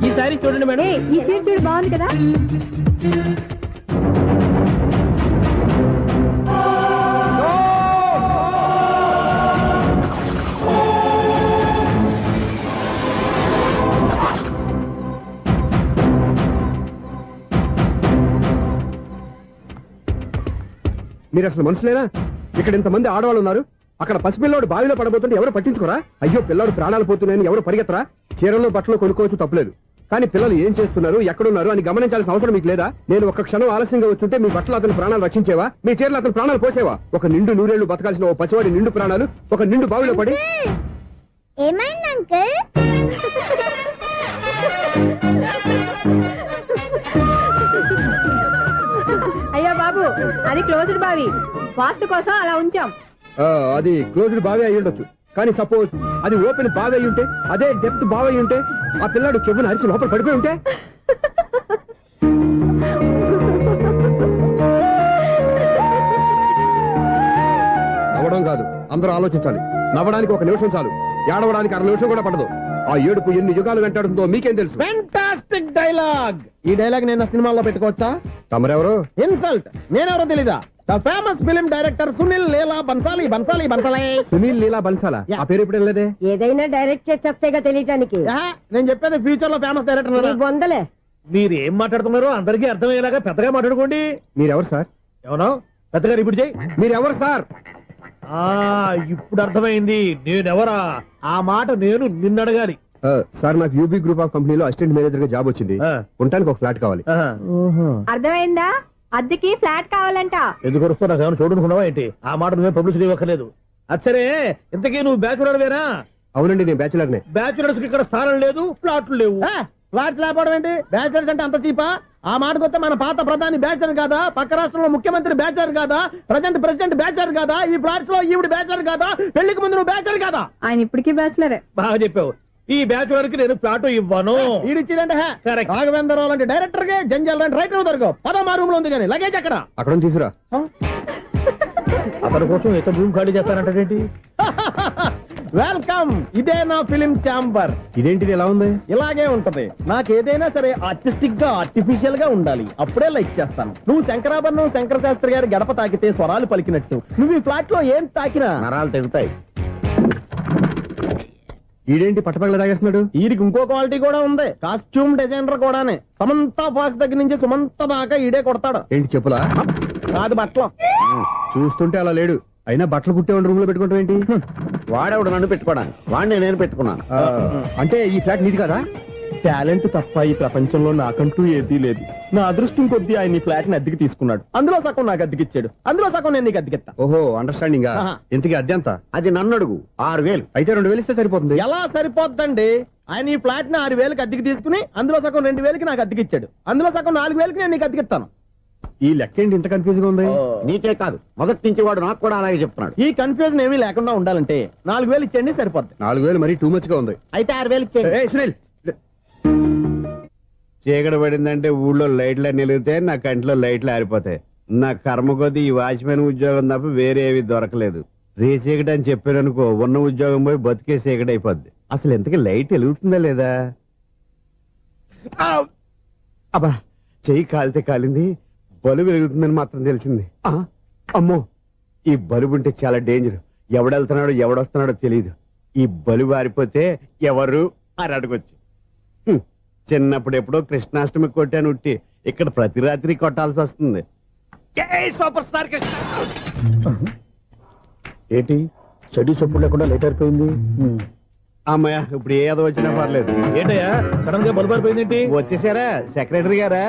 ఈ సారీ చూడండి మేడం. ఈ చీర చూడు, బాగుంది కదా? మీరు అసలు మనుషులేనా? ఇక్కడ ఇంతమంది ఆడవాళ్ళు ఉన్నారు, అక్కడ పసిపిల్లాడు బావిలో పడబోతుంటే ఎవరు పట్టించుకోరా? అయ్యో పిల్లాడు ప్రాణాలు పోతున్నాయని ఎవరు పరిగెత్తరా? చీరలు బట్టలు కొనుక్కోవచ్చు తప్పులేదు, కానీ పిల్లలు ఏం చేస్తున్నారు ఎక్కడున్నారు అని గమనించాల్సిన అవసరం మీకు లేదా? నేను ఒక్క క్షణం ఆలస్యంగా వచ్చుంటే మీ బట్టలు అతని ప్రాణాలు రక్షించేవా? మీ చీరలు అతని ప్రాణాలు పోసేవా? ఒక నిండు నూరేళ్లు బతకాల్సిన ఓ పసివాడి నిండు ప్రాణాలు ఒక నిండు బావిలో పడి. ఏమైంది అంకుల్? అయ్యో బాబు, అది క్లోజ్డ్ బావి, వాస్తు కోసం అలా ఉంచాం. అది క్లోజ్డ్ బావి అయి ఉండొచ్చు, కానీ సపోజ్ అది ఓపెన్ బావి అయి ఉంటే, అదే డెప్త్ బావి అయి ఉంటే, ఆ పిల్లాడు కెవ్వును అరిచి లోపల పడిపోయి ఉంటే. నవ్వడం కాదు, అందరూ ఆలోచించాలి. నవ్వడానికి ఒక నిమిషం చాలు, ఏడవడానికి 1/2 నిమిషం కూడా పడదు. ఆ ఏడుపు ఎన్ని యుగాలు వెంటాడుతుందో మీకేం తెలుసు? Fantastic dialogue. ఈ డైలాగ్ నేను సినిమాలో పెట్టుకోవచ్చా? తమరెవరు? ఇన్సల్ట్. నేనెవరో తెలీదా? The famous film director Sunil Leela Bansali. Sunil Leela బన్సాలా? ఆ పేరు ఇప్పుడు వెళ్ళలేదే. ఏదైనా డైరెక్ట్ చేసేగా తెలియటానికి. నేను చెప్పేది ఫ్యూచర్ లో ఫేమస్ డైరెక్టర్. వందలే. మీరు ఏం మాట్లాడుతున్నారో అందరికీ అర్థమయ్యేలాగా పెద్దగా మాట్లాడుకోండి. మీరెవరు సార్? ఎవరో పెద్దగా రిపీట్ చేయి. మీరెవరు సార్? ఇప్పుడు అర్థమైంది నేనెవరా. ఆ మాట నేను నిన్నడగాలి. సార్, నాకు యూబీ గ్రూప్ ఆఫ్ కంపెనీలో అసిస్టెంట్ మేనేజర్ గా జాబ్ వచ్చింది. ఉండటానికి ఒక ఫ్లాట్ కావాలి. అర్థమైందా? అద్దెకి ఫ్లాట్ కావాలంట. ఎందుకు వస్తున్నా నాకు ఏమైనా చూడనుకున్నావా ఏంటి? ఆ మాట నువ్వే పబ్లిసిటీ ఇవ్వక్కర్లేదు. అచ్చరే, ఇంతకీ నువ్వు బ్యాచులర్ వేరా? అవునండి, నేను బ్యాచులర్నే. బ్యాచులర్స్ కి ఇక్కడ స్థానం లేదు, ఫ్లాట్లు లేవు. ఫ్లాట్స్ లేకపోవడం ఏంటి? బ్యాచులర్స్ అంటే అంత చీపా? ఆ మాటకొస్తే మన పాత ప్రధాని బ్యాచర్ కాదా? పక్క రాష్ట్రంలో ముఖ్యమంత్రి బ్యాచర్ కాదా? ప్రెసిడెంట్ బ్యాచర్ కాదా? ఈ ఫ్లాట్స్ లో ఈవిడ బ్యాచర్ కాదా? పెళ్లికి ముందు నువ్వు బ్యాచర్ కాదా? ఆయన ఇప్పటికీ బ్యాచులరే. బాగా చెప్పావు. ఈ బ్యాచులర్ కి నేను ఫ్లాట్ ఇవ్వను. ఇచ్చిందంటే రాఘవేంద్రరావు లాంటి డైరెక్టర్ కి జంజల్ లాంటి రైటర్ దొరకవు. పదమా రూమ్ లో ఉంది కానీ లగేజ్ అక్కడ. అక్కడ తీసుకురా. అతని కోసం ఎంత రూమ్ ఖాళీ చేస్తానంటే వెల్కమ్. ఇదే నా ఫిలిం ఛాంబర్. ఇదేంటిది ఎలా ఉంది? ఇలాగే ఉంటది. నాకు ఏదైనా సరే ఆర్టిస్టిక్ గా ఆర్టిఫిషియల్ గా ఉండాలి, అప్పుడే లైక్ చేస్తాను. నువ్వు శంకరాభరణం శంకర శాస్త్రి గారి గడప తాకితే స్వరాలు పలికినట్టు నువ్వు ఈ ఫ్లాట్ లో ఏం తాకినా నరాలు తెగుతాయి. ఈడేంటి పట్టపగల తాగేస్తున్నాడు? వీరికి ఇంకో క్వాలిటీ కూడా ఉంది. కాస్ట్యూమ్ డిజైనర్ కూడానే. సమంత ఫాక్స్ దగ్గర నుంచి సుమంత దాకా ఈడే కొడతాడు. ఏంటి చెప్పులా? కాదు, బట్టలు. చూస్తుంటే అలా లేడు. అయినా బట్టలు కుట్టే రూమ్ లో పెట్టుకుంటాం ఏంటి? వాడేవాడు నన్ను పెట్టుకోవడానికి, వాడిని నేను పెట్టుకున్నాను. అంటే ఈ ఫ్లాట్ నీది కదా? టాలెంట్ తప్ప ఈ ప్రపంచంలో నాకంటూ ఏదీ లేదు. నా అదృష్టం కొద్దీ ఆయన ఈ ఫ్లాట్ ని అద్దెకి తీసుకున్నాడు. అందులో సగం నాకు అద్దెకిచ్చాడు, అందులో సగం నేను నీకు అద్దెకిస్తా. ఓహో, అండర్స్టాండింగ్. ఇంతకీ అద్దె ఎంత? అది నన్ను అడుగు. 6,000. అయితే 2,000 ఇస్తే సరిపోతుంది. ఎలా సరిపోద్దండి? ఆయన ఈ ఫ్లాట్ ని 6,000కి అద్దెకి తీసుకుని అందులో సగం 2,000కి నాకు అద్దెకిచ్చాడు, అందులో సగం 4,000కి నేను నీకు అద్దెకిస్తాను. ఈ లెక్క ఏంటి ఇంత కన్ఫ్యూజ్ గా ఉంది? నీకే కాదు, మొదటి నుంచి వాడు నాకు కూడా అలాగే చెప్తున్నాడు. ఈ కన్ఫ్యూజన్ ఏమీ లేకుండా ఉండాలంటే 4,000 ఇచ్చేయండి, సరిపోద్ది. 4,000 మరీ టూ మచ్ గా ఉంది. అయితే 6,000 ఇచ్చేయండి. సునీల్, చీకటి పడిందంటే ఊళ్ళో లైట్లు నిలిగితే నా కంట్లో లైట్లు ఆరిపోతాయి. నా కర్మ కొద్దీ ఈ వాచ్మెన్ ఉద్యోగం తప్ప వేరే ఏవి దొరకలేదు. రేచీకటి అని చెప్పారనుకో, ఉన్న ఉద్యోగం పోయి బతికే చీకటి అయిపోద్ది. అసలు ఎంతకీ లైట్ వెలుగుతుందా లేదా? అబ్బా, చెయ్యి కాలితే కాలింది, బలుబు వెలుగుతుందని మాత్రం తెలిసింది. అమ్మో, ఈ బలుబు ఉంటే చాలా డేంజర్. ఎవడెళ్తున్నాడో ఎవడొస్తున్నాడో తెలియదు. ఈ బలుబు ఆరిపోతే ఎవరు అని అడగొచ్చు. చిన్నప్పుడు ఎప్పుడో కృష్ణాష్టమి కొట్టాను ఉట్టి, ఇక్కడ ప్రతి రాత్రి కొట్టాల్సి వస్తుంది. Super star Krishna. ఏంటి చెడు చెప్పుడు లేకుండా లేట్ అయిపోయింది? అమ్మయ్య, ఇప్పుడు ఏదో వచ్చినా పర్లేదు. ఏంటయ్యా సడన్ గా బల్బు ఆరిపోయింది? వచ్చేసారా సెక్రటరీ గారా?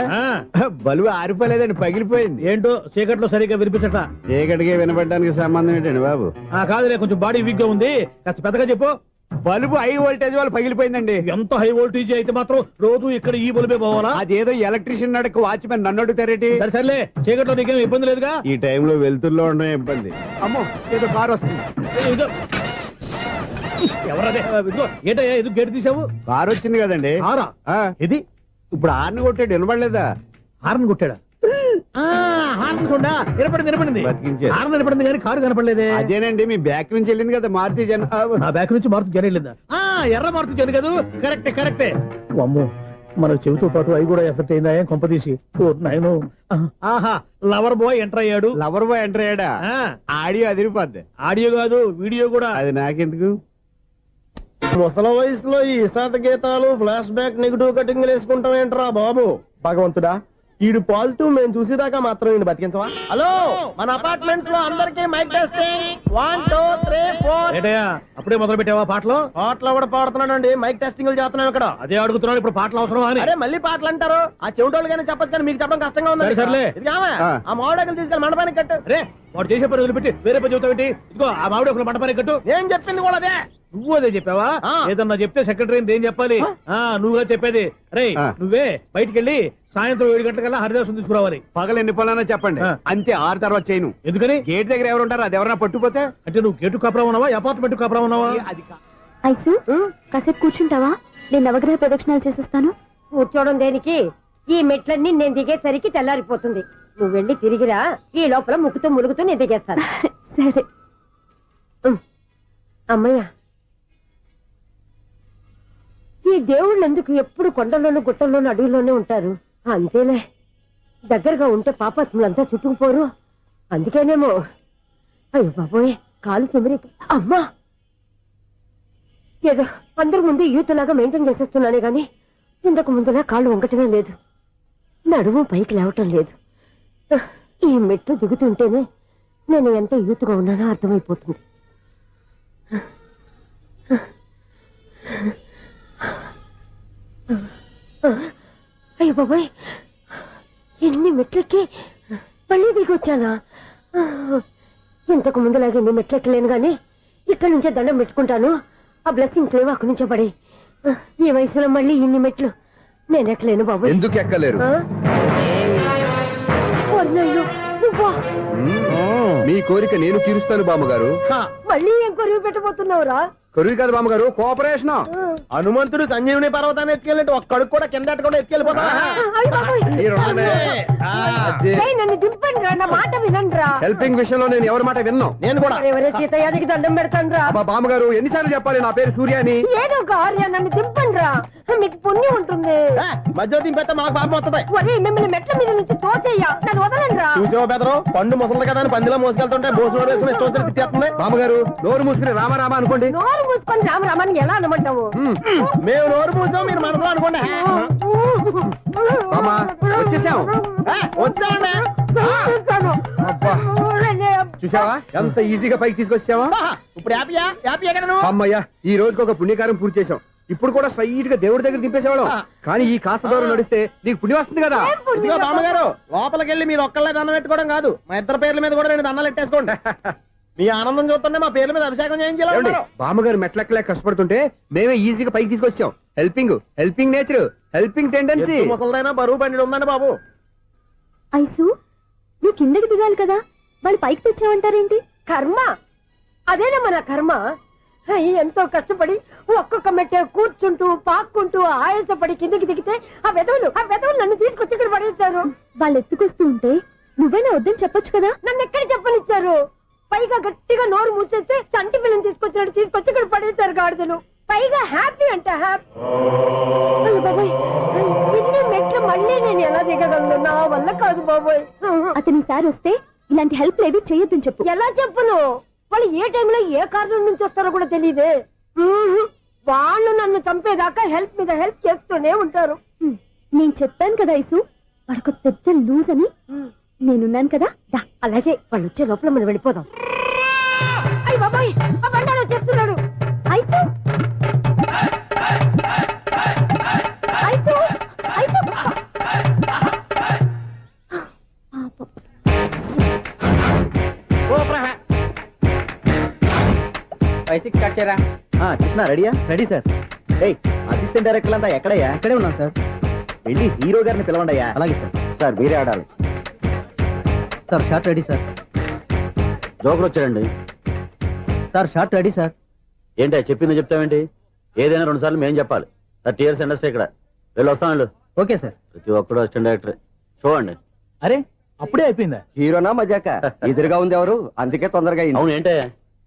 బలుబు ఆరిపోలేదండి, పగిలిపోయింది. ఏంటో చీకట్లో సరిగ్గా వినిపించట. చీకటికి వినపడడానికి సంబంధం ఏంటండి బాబు? కాదులే, కొంచెం బాడీ వీక్ గా ఉంది, కాస్త పెద్దగా చెప్పు. బల్బు హై వోల్టేజ్ వాళ్ళు పగిలిపోయిందండి. ఎంత హై వోల్టేజ్ అయితే మాత్రం రోజు ఇక్కడ ఈ బల్బే పోవాలా? అదేదో ఎలక్ట్రీషియన్ నడక వాచ్మెన్ నన్ను అడుగుతారేటి? సర్లే, చీకట్లో నీకేం ఇబ్బంది లేదుగా? ఈ టైంలో వెళ్తుల్లో ఉండడం ఇబ్బంది. అమ్మో, ఏదో కారు వస్తుంది. ఎవరదే? ఏంటయ్యా ఎందుకు గేట్ తీసావు? కారు వచ్చింది కదండి. ఇది ఇప్పుడు హార్న్ కొట్టాడు, వినపడలేదా? హార్న్ కొట్టాడా? హార్న్ చూడా వినపడింది. బతికించాడు. హార్న్ వినపడింది కానీ కారు కనపడలేదే. అదేనండి, మీ బ్యాక్ నుంచి వెళ్ళింది కదా మారుతి జన. ఆ బ్యాక్ నుంచి మారుతి జన వెళ్ళిందా? ఎర్ర మారుతి జన కదా? కరెక్టే. అమ్మో, మన చెవితో పాటు అవి కూడా ఎఫెక్ట్ అయిందా కొంపదీసి? నాయను. ఆహా, లవర్ బాయ్ ఎంటర్ అయ్యాడు. లవర్ బాయ్ ఎంటర్ అయ్యాడా? ఆడియో అదిరిపోద్ది. ఆడియో కాదు, వీడియో కూడా. అది నాకెందుకు? ముసలి వయసులో ఈ ఇసాత గీతాలు, ఫ్లాష్ బ్యాక్, నెగిటివ్ కటింగ్ వేసుకుంటాం ఏంట్రా బాబు? భగవంతుడా, ఈడు పాజిటివ్ మేము చూసేదాకా మాత్రం ఈయన బతికించవా? హలో, మన అపార్ట్మెంట్స్ లో అందరికీ మైక్ టెస్టింగ్ 1 2 3 4. అప్పుడే మొదలు పెట్టావా పాటలు? పాటలు కూడా పాడుతున్నాడు అండి, మైక్ టెస్టింగ్ చేస్తున్నాం ఇక్కడ. అదే అడుగుతున్నాడు, ఇప్పుడు పాటలు అవసరమా అని. అరే మళ్ళీ పాటలు అంటారు, ఆ చెవిటోళ్ళు కానీ చెప్పచ్చు కానీ మీకు చెప్పడం కష్టంగా ఉంది. సర్లే. ఆ మామిడాకులు తీసుకెళ్ళి మండపానికి కట్టు. రే వాడు చేసే పని వదిలిపెట్టి వేరే పని చెబుతావేంటి? ఇదిగో ఆ మామిడి ఒక మంటపానికి కట్టు. నేను చెప్పింది కూడా అదే. నువ్వు అదే చెప్పావా? ఆ. ఏదన్నా చెప్తే సెక్రటరీ ఏం చెప్పాలి? నువ్వుగా చెప్పేది. రే నువ్వే బయటికి వెళ్ళి సాయంత్రం 7 గంటలకల్లా హరిదాసం తీసుకురావాలి. పగలు ఎన్ని పనులన్నా చెప్పండి, ఆ. అంతే. 6 తర్వాత చేయను. ఎందుకని? గేట్ దగ్గర ఎవరు ఉంటారు? అది ఎవరన్నా పట్టుపోతే అంటే నువ్వు గేటు కాపురా ఉన్నావా, అపార్ట్మెంట్ కాపురా ఉన్నావా? అది ఐసు కాసేపు కూర్చుంటావా? నేను నవగ్రహ ప్రదక్షిణాలు చేసేస్తాను. కూర్చోవడం దేనికి? ఈ మెట్లన్నీ నేను దిగేసరికి తెల్లారిపోతుంది. నువ్వు వెళ్ళి తిరిగిరా, ఈ లోపల ముక్కుతూ ములుగుతూ నేను దిగేస్తాను. సరే. అమ్మయ్య, ఈ దేవుళ్ళు ఎందుకు ఎప్పుడు కొండల్లోనూ గుట్టల్లోనూ అడవిలోనే ఉంటారు? అంతేలే, దగ్గరగా ఉంటే పాపాత్ములంతా చుట్టుకుపోరు. అందుకేనేమో. అయ్యో బాబోయ్, కాలు తిమిరి. అమ్మా, ఏదో అందరి ముందు యూత్లాగా మెయింటైన్ చేసేస్తున్నానే గాని ఇంతకు ముందులా కాళ్ళు వంకటమే లేదు, నడుము పైకి లేవటం లేదు. ఈ మెట్లు దిగుతుంటేనే నేను ఎంత యూత్గా ఉన్నానో అర్థమైపోతుంది. అయ్యో బాబాయ్, ఎన్ని మెట్లెక్కి మళ్ళీ దిగొచ్చానా? ఇంతకు ముందులాగే ఎన్ని మెట్లెక్కలేను గాని ఇక్కడి నుంచే దండం పెట్టుకుంటాను. ఆ బ్లెస్సింగ్ లేవు అక్కడి నుంచే పడే. ఈ వయసులో మళ్ళీ ఇన్ని మెట్లు నేను ఎక్కలేను బాబాయ్. ఎందుకు ఎక్కలేరు? నువ్వా? మీ కోరిక నేను తీరుస్తాను బామ్మగారు. మళ్ళీ ఏం కొరివి పెట్టబోతున్నావురా? కొరువు కాదు బామ్మగారు, కోఆపరేషన్. హనుమంతుడు సంజీవుని పర్వతాన్ని ఎత్తుకెళ్ళినట్టు ఒక్కడికి కూడా కింద ఎట్టకుండా ఎత్తుకెళ్ళిపోతా. నన్ను దింపండి రా, నా మాట వినండి రా. హెల్పింగ్ విషయంలో నేను ఎవరి మాట విన్నాను. నేను కూడా. ఎవరే సీతయ్యానికి దండం పెడతాను రా. అబ్బా బామ్మగారు, ఎన్నిసార్లు చెప్పాలి నా పేరు సూర్య అని? ఏదో ఒక ఆర్య, నన్ను దింపండి రా, మీకు పుణ్యం ఉంటుంది. మధ్య దింపేస్తే మాకు పాపం వస్తుంది. ఒరే, మిమ్మల్ని మెట్ల మీద నుంచి తోసేయ్యా, నన్ను వదలండి రా. చూసావా బెదరు, పండు ముసలి కదా అని పందిలో మోసుకెళ్తుంటే బోసు వేసుకుని స్తోత్రం తిట్టేస్తుంది. బామ్మగారు నోరు మూసుకుని రామారామా అనుకోండి. నోరు మూసుకొని రామరామని ఎలా అనమంటావు? మేము నోరు పూసాం, మీరు మనసులో అనుకోండి. బామ్మా వచ్చేసాం. వచ్చామండి. అబ్బా చూసావా ఎంత ఈజీగా పైకి తీసుకొచ్చావా? ఇప్పుడు హ్యాపీయా? హ్యాపీయా కదా నువ్వు? అమ్మయ్యా, ఈ రోజుకి ఒక పుణ్యకారం పూర్తి చేసాం. ఇప్పుడు కూడా స్ట్రైట్ గా దేవుడి దగ్గర దింపేసేవాళ్ళం. కానీ ఈ కాస్త దూరం నడిస్తే నీకు పుణ్యం వస్తుంది కదా. ఇదిగో బామ్మగారు, లోపలికి వెళ్ళి మీరు ఒక్కళ్ళే దండం పెట్టుకోవడం కాదు, మా ఇద్దరు పేర్ల మీద కూడా 2 దండాలు ఎట్టేసుకోండి. మీ ఆనందం చూస్తుంటే మా పేర్ల మీద అభిషేకం చేయించాలి. బామ్మగారు మెట్లెక్కలే కష్టపడుతుంటే మేమే ఈజీగా పైకి తీసుకొచ్చాం. Helping nature, helping tendency. ముసలిదైనా బరువు బండి ఉందండి బాబు. ఐసు నువ్వు కిందకి దిగాలి కదా, వాళ్ళు పైకి తెచ్చావంటారేంటి? కర్మ అదేనమ్మా నా కర్మ. ఎంతో కష్టపడి ఒక్కొక్క మెట్టే కూర్చుంటూ పాక్కుంటూ ఆయాసపడి కిందకి దిగితే ఆ వెధవులు నన్ను తీసుకొచ్చి ఇక్కడ పడేశారు. వాళ్ళు ఎత్తుకొస్తూ ఉంటే నువ్వేనా వద్దని చెప్పొచ్చు కదా. నన్ను ఎక్కడ చెప్పనిచ్చారు? పైగా గట్టిగా నోరు మూసేస్తే చంటి పిల్లని తీసుకొచ్చినట్టు తీసుకొచ్చి ఇక్కడ పడేశారు గాడిదలు. పైగా హ్యాపీ అంటే హ్యాపీ. బాబోయ్, ఇన్ని మెట్లు మళ్ళీ నేను ఎలా దిగగలను? నా వల్ల కాదు బాబోయ్. అతని సారి వస్తే ఇలాంటి హెల్ప్ లేవి చేయొద్దని చెప్పు. ఎలా చెప్పును? వాళ్ళు ఏ టైంలో ఏ కారణం నుంచి వస్తారో కూడా తెలియదే. వాళ్ళు నన్ను చంపేదాకా హెల్ప్ మీద హెల్ప్ చేస్తూనే ఉంటారు. నేను చెప్పాను కదా ఐసు, వాడొక పెద్ద లూజ్ అని. నేనున్నాను కదా. అలాగే వాళ్ళు వచ్చే లోపల మనం వెళ్ళిపోదాం. అయ్య బాబాయ్, ఆ బండారు వచ్చేస్తున్నాడు. ఐసు ఐసు ఐసు 5-6 కట్ చేయరా. కృష్ణ రెడీయా? Ready sir. అసిస్టెంట్ డైరెక్టర్ అంతా ఎక్కడయ్యా? ఇక్కడే ఉన్నాం సార్. వెళ్ళి హీరో గారిని పిలవండి అయ్యా. అలాగే సార్. సార్ మీరే ఆడాలి sir. Short ready sir. Joker వచ్చాడండి. Sir short ready sir. ఏంటి చెప్పింది చెప్తావేంటి? ఏదైనా 2 సార్లు మేం చెప్పాలి. 30 years ఇండస్ట్రీ ఇక్కడ. వెళ్ళి వస్తాను. Okay sir. ప్రతి ఒక్కడు అసిస్టెంట్ డైరెక్టర్. చూడండి. అరే అప్పుడే అయిపోయిందా? హీరోనా మజాక? ఎదురుగా ఉంది ఎవరు, అందుకే తొందరగా అయింది. అవును, ఏంటే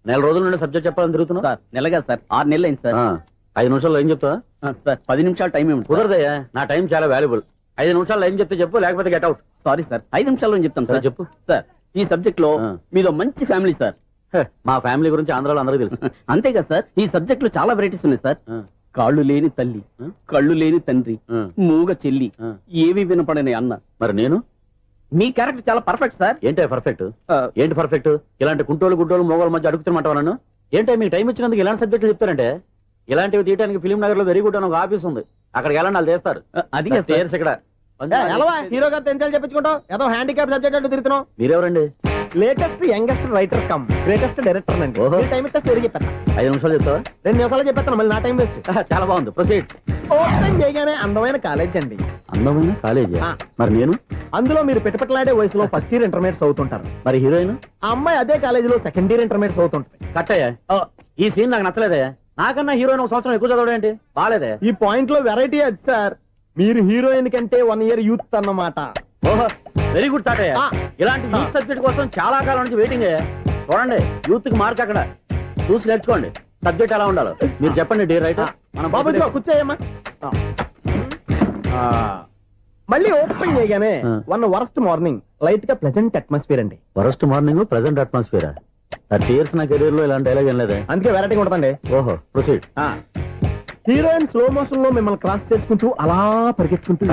4 రోజుల నుండి సబ్జెక్ట్ చెప్పాలని తిరుగుతున్నా? సార్ నెలగా సార్, 6 నెలలు అయింది సార్. 5 నిమిషాల్లో ఏం చెప్తా సార్? 10 నిమిషాలు టైం ఏమి కుదరదయ్యా, నా టైం చాలా వాల్యుబుల్. 5 నిమిషాల్లో ఏం చెప్తే చెప్పు, లేకపోతే గెట్ అవుట్. సారీ సార్, 5 నిమిషాల్లో చెప్తాను సార్. చెప్పు సార్, ఈ సబ్జెక్ట్ లో మీదో మంచి ఫ్యామిలీ సార్. మా ఫ్యామిలీ గురించి ఆంధ్రాలో అందరికీ తెలుసు. అంతేగా సార్, ఈ సబ్జెక్ట్ లో చాలా వెరైటీస్ ఉన్నాయి సార్. కాళ్ళు లేని తల్లి కళ్ళు లేని తండ్రి మూగ చెల్లి ఏవి వినపడని అన్న. మరి నేను మీ క్యారెక్టర్ చాలా పర్ఫెక్ట్ సార్. ఏంటే పర్ఫెక్ట్? ఏంటి పర్ఫెక్ట్? ఇలాంటి గుంటోళ్ళు మొగోళ్ళ మధ్య అడుగుతున్నమాట నన్ను. ఏంటంటే మీకు టైం ఇచ్చినందుకు ఇలాంటి సబ్జెక్టులు చెప్తారంటే, ఇలాంటివి తీయడానికి ఫిలిం నగర్ లో వెరీ గుడ్ అని ఒక ఆఫీస్ ఉంది, అక్కడికి వెళ్ళండి వాళ్ళు చేస్తారు. అది ఇక్కడ హీరో గారితో ఎంత చెప్పించుకుంటావు? ఏదో హ్యాండిక్యాప్ సబ్జెక్ట్ అంటూ తిరుగుతున్నావు. మీరెవరండి? Latest youngest writer cum greatest director అండి. ఓహో. టైం ఇస్తే స్టోరీ చెప్పేస్తా. 5 నిమిషాలు చెప్తావా? 2 నిమిషాలు చెప్పేస్తాను, మళ్ళీ నా టైం వేస్ట్. చాలా బాగుంది, ప్రొసీడ్. ఓపెన్ చేయగానే అందమైన కాలేజ్ అండి. అందమైన కాలేజీ. మరి నేను? అందులో మీరు పెట్టుపట్లాడే వయసులో ఫస్ట్ ఇయర్ ఇంటర్మీడియట్స్ అవుతుంటారు. మరి హీరోయిన్? ఆ అమ్మాయి అదే కాలేజీలో సెకండ్ ఇయర్ ఇంటర్మీడియట్స్ అవుతుంటది. కట్టయ్యా, ఈ సీన్ నాకు నచ్చలేదే. నాకన్నా హీరోయిన్ 1 సంవత్సరం ఎక్కువ చదవడం ఏంటి? బాలేదే. ఈ పాయింట్ లో వెరైటీ అది సార్. మీరు హీరోయిన్ కంటే 1 ఇయర్ యూత్ అన్నమాట. ఓహో, వెరీ గుడ్ తాటయ్య. ఇలాంటి యూత్ సబ్జెక్ట్ కోసం చాలా కాలం నుంచి వెయిటింగ్. చూడండి, యూత్ కి మార్క్ అక్కడ చూసి నేర్చుకోండి. సబ్జెక్ట్ ఎలా ఉండాలో మీరు చెప్పండి. డే రైట్ బాబు కూర్చోయమ్మా. మళ్ళీ ఓపెన్ చేయగానే వన్ వరస్ట్ మార్నింగ్ లైట్ గా ప్లెజెంట్ అట్మాస్ఫియర్ అండి. Worst morning present atmosphere. 30 years నా కెరీర్ లో ఇలాంటి డైలాగ్ ఏం లేదే. అందుకే వెరైటీ ఉంటుందండి. ఓహో, ప్రొసీడ్. హీరోయిన్ స్లో మోషన్ లో మిమ్మల్ని క్రాస్ చేసుకుంటూ అలా పరిగెత్తుకుంటూ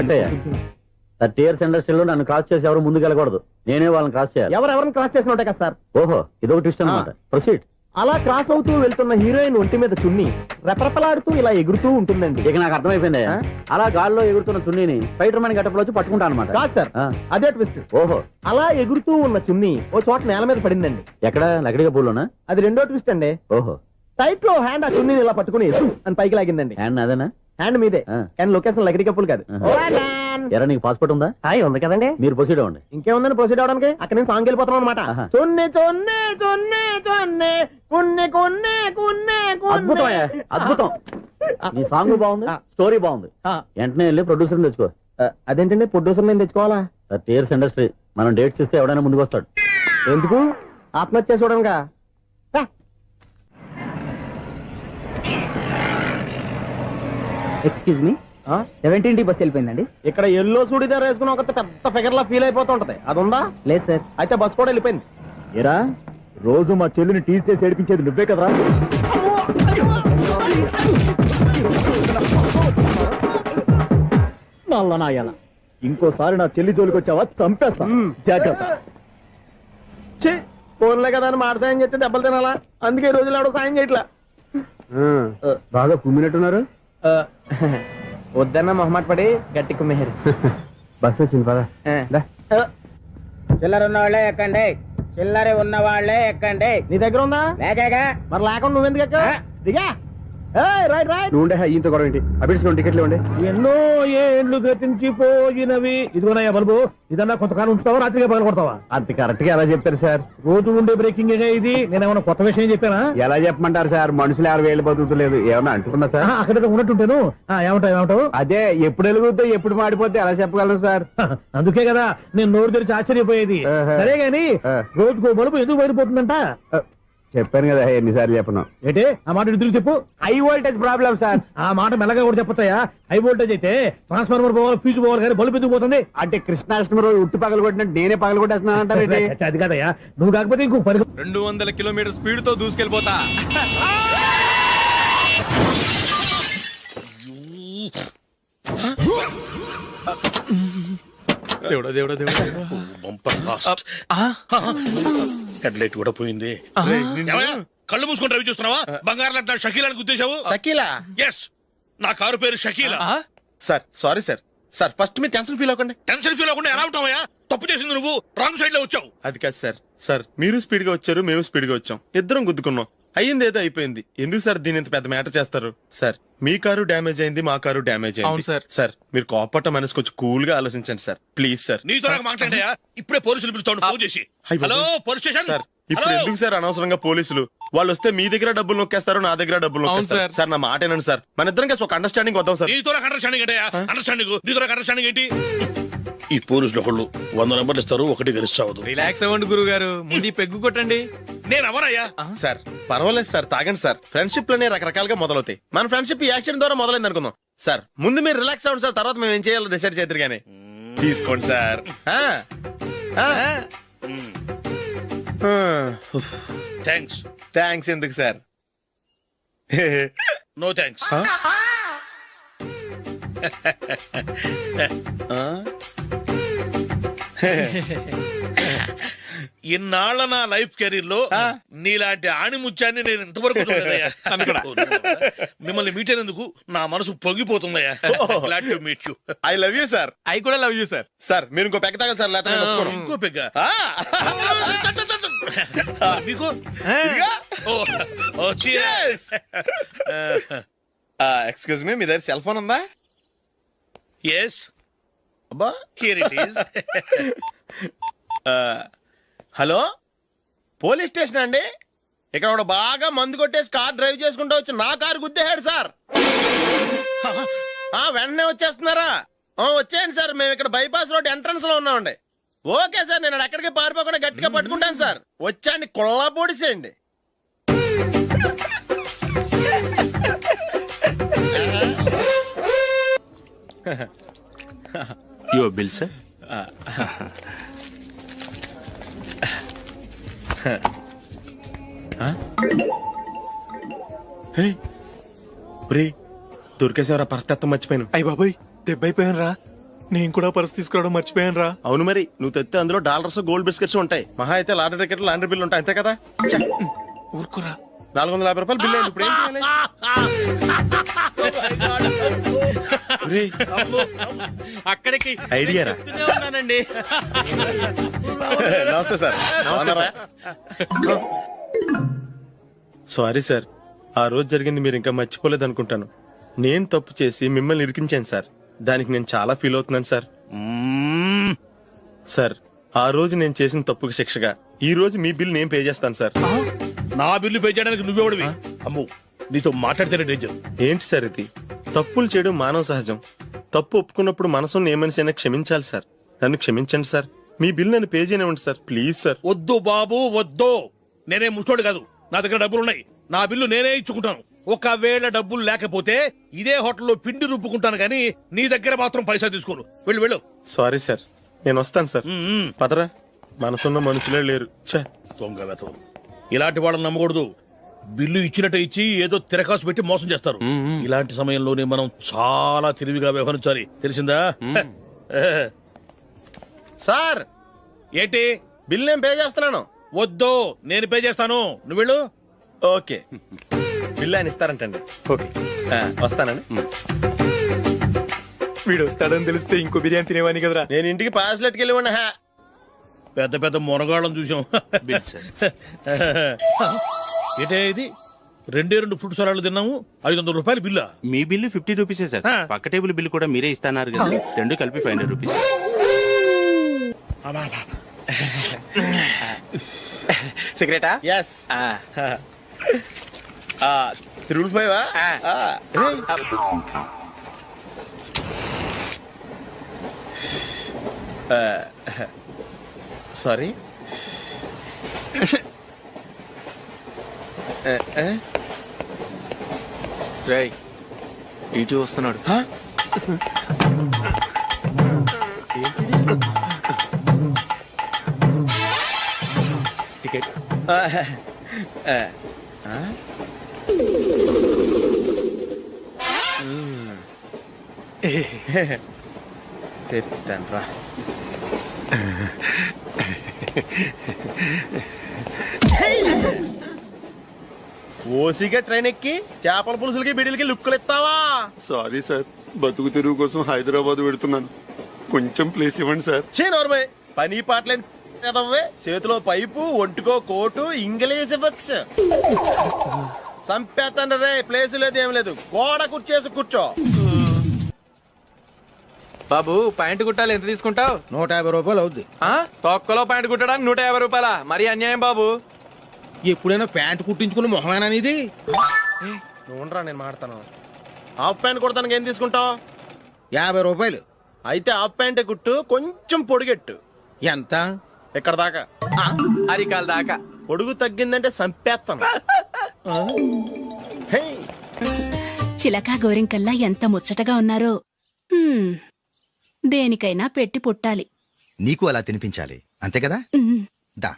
30 years ఇండస్ట్రీలో నన్ను క్రాస్ చేసి ఎవరు ముందుకు వెళ్ళకూడదు, నేనే వాళ్ళని క్రాస్ చేయాలి. ఎవరెవరిని క్రాస్ చేసిన ఉంటాయి కదా సార్. ఓహో, ఇదొక ట్విస్ట్ అన్నమాట. ప్రొసీడ్. అలా క్రాస్ అవుతూ వెళ్తున్న హీరోయిన్ ఒంటి మీద చున్ని రెపరెపలాడుతూ ఇలా ఎగురుతూ ఉంటుందండి. ఇక నాకు అర్థమైపోయింది. అలా గాల్లో ఎగురుతున్న చున్నీని స్పైడర్ మ్యాన్ గెటప్ లో వచ్చి పట్టుకుంటా అనమాట. కాదు సార్, అదే ట్విస్ట్. ఓహో, అలా ఎగురుతూ ఉన్న చున్ని ఓ చోట నేల మీద పడిందండి. ఎక్కడ? లకడిగా పూలోనా? అది రెండో ట్విస్ట్ అండి. ఓహో, టైట్ లో హ్యాండ్ ఆ చున్నీని ఇలా పట్టుకుని అని పైకి లాగిందండి. హ్యాండ్ అదేనా? హ్యాండ్ మీదే, కానీ లొకేషన్ లకడి కప్పులు కాదు. ఎరా, నీకు పాస్పోర్ట్ ఉందా? ఉంది కదండి. మీరు ప్రొసీడ్ అవ్వండి. ఇంకేముందని ప్రొసీడ్ అవడానికి? అక్కడ నేను సాంగ్ వెళ్ళిపోతున్నాం అనమాట. చొన్నే చొన్నే చొన్నే చొన్నే కున్నే కున్నే కున్నే అద్భుతం, అద్భుతం. నీ సాంగ్ బాగుంది, స్టోరీ బాగుంది. వెంటనే వెళ్ళి ప్రొడ్యూసర్ తెచ్చుకో. అదేంటండి ప్రొడ్యూసర్ నేను తెచ్చుకోవాలా? 30 years ఇండస్ట్రీ, మనం డేట్స్ ఇస్తే ఎవడైనా ముందుకు వస్తాడు. ఎందుకు? ఆత్మహత్య చూడనుగా. Excuse me, 17D bus వెళ్ళిపోయిందండి. ఇక్కడ ఎల్లో చూడిదార్ వేసుకుని ఒక పెద్ద ఫిగర్ లా ఫీల్ అయిపోతుంటది, అది ఉందా? లేదు సార్. అయితే బస్ కూడా వెళ్ళిపోయింది. ఏరా, రోజు మా చెల్లిని టీస్ చేసి ఏడిపించేది నువ్వే కదరా? నల్ల నాయన, ఇంకోసారి నా చెల్లి జోలికి వచ్చావా చంపేస్తా, జాగ్రత్త. ఫోన్లే కదా అని మాట సాయం చేస్తే దెబ్బలు తినాలా? అందుకే ఈ రోజులు ఎవడో సాయం చేయట్లా. బాగా కుమ్మినట్టున్నారు. వద్దన్న మొహమాట పడి గట్టి కుమ్మేరు. బస్సు వచ్చింది పద. చిల్లర ఉన్న వాళ్ళే ఎక్కండి, చిల్లర ఉన్న వాళ్ళే ఎక్కండి. నీ దగ్గర ఉందా? లేకగా మరి లేకుండా నువ్వెందుకు ఎక్కావు? దిగా. Right right. నువ్వు ఉండే ఇంత గొడవ ఏంటి? అభిడ్స్ టికెట్లు ఇవ్వండి. ఎన్నో ఏండ్లు గతించిపోయినవి. ఇదిగోనయ్యా బల్బు, ఇదన్నా కొంతకాలం ఉంచుతావా, రాత్రిగా పగల కొడతావా? అంత కరెక్ట్ గా ఎలా చెప్తారు సార్? రోజు ఉండే బ్రేకింగ్ ఇది. నేనేమన్నా కొత్త విషయం చెప్పానా? ఎలా చెప్పమంటారు సార్? మనుషులు 60 ఏళ్ళు బతుకుతలేదు, ఏమన్నా అంటున్నా సార్? అక్కడ ఉన్నట్టుంటాను. ఏమంటావు? అదే ఎప్పుడు వెలుగుతో ఎప్పుడు మాడిపోతే ఎలా చెప్పగలరు సార్? అందుకే కదా నేను నోరు తెరిచి ఆశ్చర్యపోయేది. సరే గాని రోజుకో బల్బు ఎందుకు బయటపోతుందంట? చెప్పాను కదా ఎన్నిసార్లు చెప్పను. ఏంటి ఆ మాట ఎదురు చెప్పు. High voltage problem sir. ఆ మాట మెల్లగా కూడా చెప్పతాయా? హై వోల్టేజ్ అయితే ట్రాన్స్ఫార్మర్ పోవాలి, ఫ్యూజ్ పోవాలి, కానీ బల్బు ఎందుకు పోతుంది? అంటే కృష్ణాష్టమి రోజు ఉట్టి పగలు కొట్టినట్టు నేనే పగలు కొట్టేస్తున్నానంటే అది కదయ్యా, నువ్వు కాకపోతే ఇంకో 200 కిలోమీటర్ స్పీడ్ తో దూసుకెళ్ళిపోతా. దేవుడా దేవుడా దేవుడా, హెడ్లైట్ కూడా పోయింది. కళ్ళు మూసుకొని రవి చూస్తున్నావా? బంగారం లాంటి షకీలాని గుర్తించావు? షకీలా? ఎస్, నా కారు పేరు Shakeela. Sir sorry sir. Sir first మీరు టెన్షన్ ఫీల్ అవ్వకండి. టెన్షన్ ఫీల్ అవ్వకుండా ఎలా ఉంటావా? తప్పు చేసింది నువ్వు, రాంగ్ సైడ్ లో వచ్చావు. అది కాదు సార్. సార్ మీరు స్పీడ్ గా వచ్చారు, మేము స్పీడ్ గా వచ్చాం, ఇద్దరం గుద్దుకున్నాం. అయ్యింది ఏదో అయిపోయింది. ఎందుకు సార్ దీని ఇంత పెద్ద మ్యాటర్ చేస్తారు? సార్ మీ కారు డ్యామేజ్ అయింది, మా కారు డ్యామేజ్ అయింది. సార్ సార్ మీరు కోపట్ట మనసు కొంచెం కూల్ గా ఆలోచించండి సార్, ప్లీజ్ సార్. నీతో నాకు మాట్లాడాయా? ఇప్పుడే పోలీసులు పిలుస్తాను, ఫోన్ చేసి. Hello police station. సార్ ఇప్పుడు ఎందుకు సార్ అనవసరంగా పోలీసులు? వాళ్ళు వస్తే మీ దగ్గర డబ్బులు నొక్కేస్తారు, నా దగ్గర డబ్బులు నొక్కేస్తారు. సార్ నా మాట ఏనండి సార్, మన ఇద్దరం కలిసి ఒక అండర్స్టాండింగ్ వద్దాం సార్. నీతో నాకు అండర్స్టాండింగ్ ఏంటయ్యా? అండర్స్టాండింగ్ నీతో నాకు అండర్స్టాండింగ్ ఏంటి? ఈ పోలీసులు ఒకళ్ళు 100 నెంబర్లు ఇస్తారు, ఒకటి గెలుస్తావు. రిలాక్స్ అవ్వండి గురువు గారు, ముందు పెగ్గు కొట్టండి. నేను ఎవరయ్యా? సార్ పర్వాలేదు సార్, తాగండి సార్. ఫ్రెండ్షిప్ లోనే రకరకాలుగా మొదలవుతాయి. మన ఫ్రెండ్షిప్ ఈ యాక్సిడెంట్ ద్వారా మొదలైంది అనుకుందాం. సార్ ముందు మీరు రిలాక్స్ అవ్వండి సార్, తర్వాత మేము ఏం చేయాలో డిసైడ్ చేద్దరు గానీ. తీసుకోండి సార్. థ్యాంక్స్. థ్యాంక్స్ ఎందుకు సార్? No thanks. ఇన్నాళ్ళ నా లైఫ్ కెరీర్ లో నీలాంటి ఆణిముత్యాన్ని నేను ఇంతవరకు చూడలేదయ్యా. మిమ్మల్ని మీట్ అయినందుకు నా మనసు పొంగిపోతుందయ్యా. Glad to meet you. I love you sir. I కూడా లవ్ యూ సార్. సార్ మీరు ఇంకో పెక్క తాగండి సార్, లేకపోతే నేను ఒప్పుకోను. ఇంకో పెగ్గ మీకు? ఎక్స్క్యూజ్ మీ, మీ దగ్గర సెల్ ఫోన్ ఉందా? ఎస్, అబ్బా, here it is. Hello, police station అండి. ఇక్కడ ఒకడు బాగా మందు కొట్టేసి కార్ డ్రైవ్ చేసుకుంటూ వచ్చి నా కారు గుద్దేశాడు సార్. వెంటనే వచ్చేస్తున్నారా? వచ్చేయండి సార్, మేము ఇక్కడ బైపాస్ రోడ్ ఎంట్రన్స్ లో ఉన్నామండి. ఓకే సార్, నేను ఎక్కడికి పారిపోకుండా గట్టిగా పట్టుకుంటాను సార్. వచ్చాండి, కుళ్ళా పొడిసేయండి. Your bill sir. దొరికేసేవరా, పరిస్థితి మర్చిపోయాను. అయ్య బాబాయ్, దెబ్బైపోయాను రా. నేను కూడా పర్స్ తీసుకురావడం మర్చిపోయాను రా. అవును మరి, నువ్వు తెస్తే అందులో డాలర్స్, గోల్డ్ బిస్కెట్స్ ఉంటాయి. మహా అయితే లాటరీ టికెట్, లాండ్రీ బిల్లు ఉంటాయి, అంతే కదా. ఊరుకురా. 450 రూపాయలు బిల్లు అయింది. ఇప్పుడు ఏం చేయాలి? ఒరేయ్, అక్కడికి ఐడియా రా. ఉన్నానండి. నమస్తే సార్. సారీ సార్, ఆ రోజు జరిగింది మీరు ఇంకా మర్చిపోలేదు అనుకుంటాను. నేను తప్పు చేసి మిమ్మల్ని ఇరికించాను సార్. దానికి నేను చాలా ఫీల్ అవుతున్నాను సార్. సార్, ఆ రోజు నేను చేసిన తప్పుకి శిక్షగా ఈ రోజు మీ బిల్ నేను పే చేస్తాను సార్. నా బిల్లు పే చేయడానికి నువ్వెవడివి? అమ్ము, నీతో మాట్లాడితేనే డేంజర్. ఏంటి సార్ ఇది? తప్పులు చేయడం మానవ సహజం. తప్పు ఒప్పుకున్నప్పుడు మనసుని ఏ మనిషి అయినా క్షమించాలి సార్. నన్ను క్షమించండి సార్. మీ బిల్ నన్ను పే చేయనివ్వండి సార్, ప్లీజ్ సార్. వద్దు బాబు, వద్దు. నేనే ముష్టోడు కాదు, నా దగ్గర డబ్బులున్నాయి. నా బిల్లు నేనే ఇచ్చుకుంటాను. ఒకవేళ డబ్బులు లేకపోతే ఇదే హోటల్లో పిండి రుబ్బుకుంటాను, కానీ నీ దగ్గర మాత్రం పైసా తీసుకోను. వెళ్ళు వెళ్ళు. సారీ సార్, నేను వస్తాను సార్. పదరా, మనసున్న మనుషులే లేరు. ఛే, దొంగ వెతవు. ఇలాంటి వాళ్ళని నమ్మకూడదు. బిల్లు ఇచ్చినట్టు ఇచ్చి ఏదో తిరకాసు పెట్టి మోసం చేస్తారు. ఇలాంటి సమయంలోనే మనం చాలా తెలివిగా వ్యవహరించాలి, తెలిసిందా? సార్, ఏంటి? బిల్ నేను పే చేస్తున్నాను. వద్దు, నేను పే చేస్తాను, నువ్వు వెళ్ళు. ఓకే, బిల్ ఆయన ఇస్తారంటండి. ఓకే, వస్తానండి. వీడు వస్తాడని తెలిస్తే ఇంకో బిర్యానీ తినేవాని కదరా. నేను ఇంటికి పాస్లెట్కి వెళ్ళి ఉన్నా. పెద్ద పెద్ద మునగాళ్ళం చూసాం. Bill sir. ఏంటే ఇది? 2 ఫ్రూట్ సలాడ్లు తిన్నాము, 500 రూపాయలు బిల్లా? మీ బిల్లు 50 రూపీసే సార్. పక్క టేబుల్ బిల్ కూడా మీరే ఇస్తాన్నారు కదా, రెండు కలిపి 500 రూపీస్. సిగరెటా? ఎస్. 355. సారీ. రేయ్, ఇటు వస్తున్నాడు. టికెట్. చెప్తాను రా. ఓసిగా ట్రైన్ ఎక్కి చేపల పులుసులకి బిడిలకి లుక్కులు ఇస్తావా? సారీ సార్, బతుకు తెరువు కోసం హైదరాబాద్ పెడుతున్నాను, కొంచెం ప్లేస్ ఇవ్వండి సార్. నోర్మే, పని పాటలేని కదవ్వే. చేతిలో పైపు, ఒంటికో కోటు, ఇంగ్లీష్ బుక్స్. సంపేతండ్రి రే, ప్లేస్ లేదు ఏం లేదు, గోడ కుర్చేసి కూర్చో. బాబు, ప్యాంటు కుట్టాలి, ఎంత తీసుకుంటావు? 150 రూపాయలు అవుద్ది. తొక్కలో ప్యాంటు కుట్టడానికి 150 రూపాయల? మరి అన్యాయం బాబు. ఎప్పుడైనా ప్యాంటు కుట్టించుకున్న మొహమేనా ఇది? నువ్వురా, నేను మాడతాను. హాఫ్ ప్యాంట్ కుడతానికి ఏం తీసుకుంటావు? 50 రూపాయలు. అయితే హాఫ్ ప్యాంటే కుట్టు, కొంచెం పొడిగెట్టు. ఎంత? ఎక్కడ దాకా? అరికాల దాకా. పొడుగు తగ్గిందంటే సంపేస్తాను. హే, చిలకా గోరింకల్లా ఎంత ముచ్చటగా ఉన్నారో. దేనికైనా పెట్టి పుట్టాలి. నీకు అలా తినిపించాలి, అంతే కదా? దా.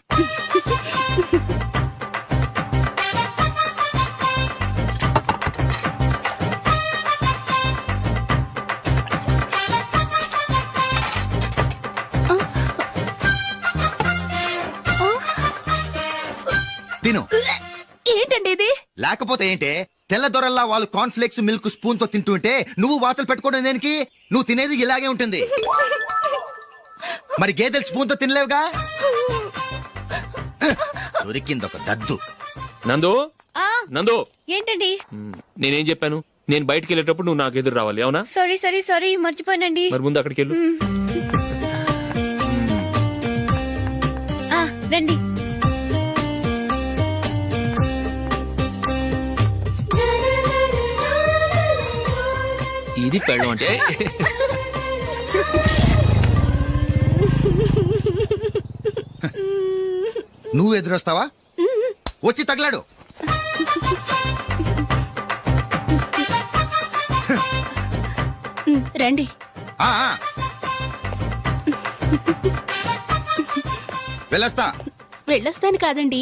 తిను. ఏంటండి ఇది? లేకపోతే ఏంటే, తెల్లదొరల్లా వాళ్ళు కార్న్ఫ్లేక్స్ మిల్క్ స్పూన్ తో తింటుంటే నువ్వు వాతలు పెట్టుకోవడం దేనికి? నువ్వు తినేది ఇలాగే ఉంటుంది. మరి గేదెలు స్పూన్ తో తినలేవుగా. దొరికింది ఒక దద్దు. నందు నందు, ఏంటండి? నేనేం చెప్పాను? నేను బయటికి వెళ్ళేటప్పుడు నువ్వు నాకు ఎదురు రావాలి, అవునా? సారీ మర్చిపోయానండి. మరి ముందు అక్కడికి వెళ్ళు. రండి. ఇది పెళ్ళం అంటే. నువ్వు ఎదురొస్తావా? వచ్చి తగలాడు. రండి. ఆ, ఆ. వెళ్ళొస్తా. వెళ్ళొస్తాను కాదండి,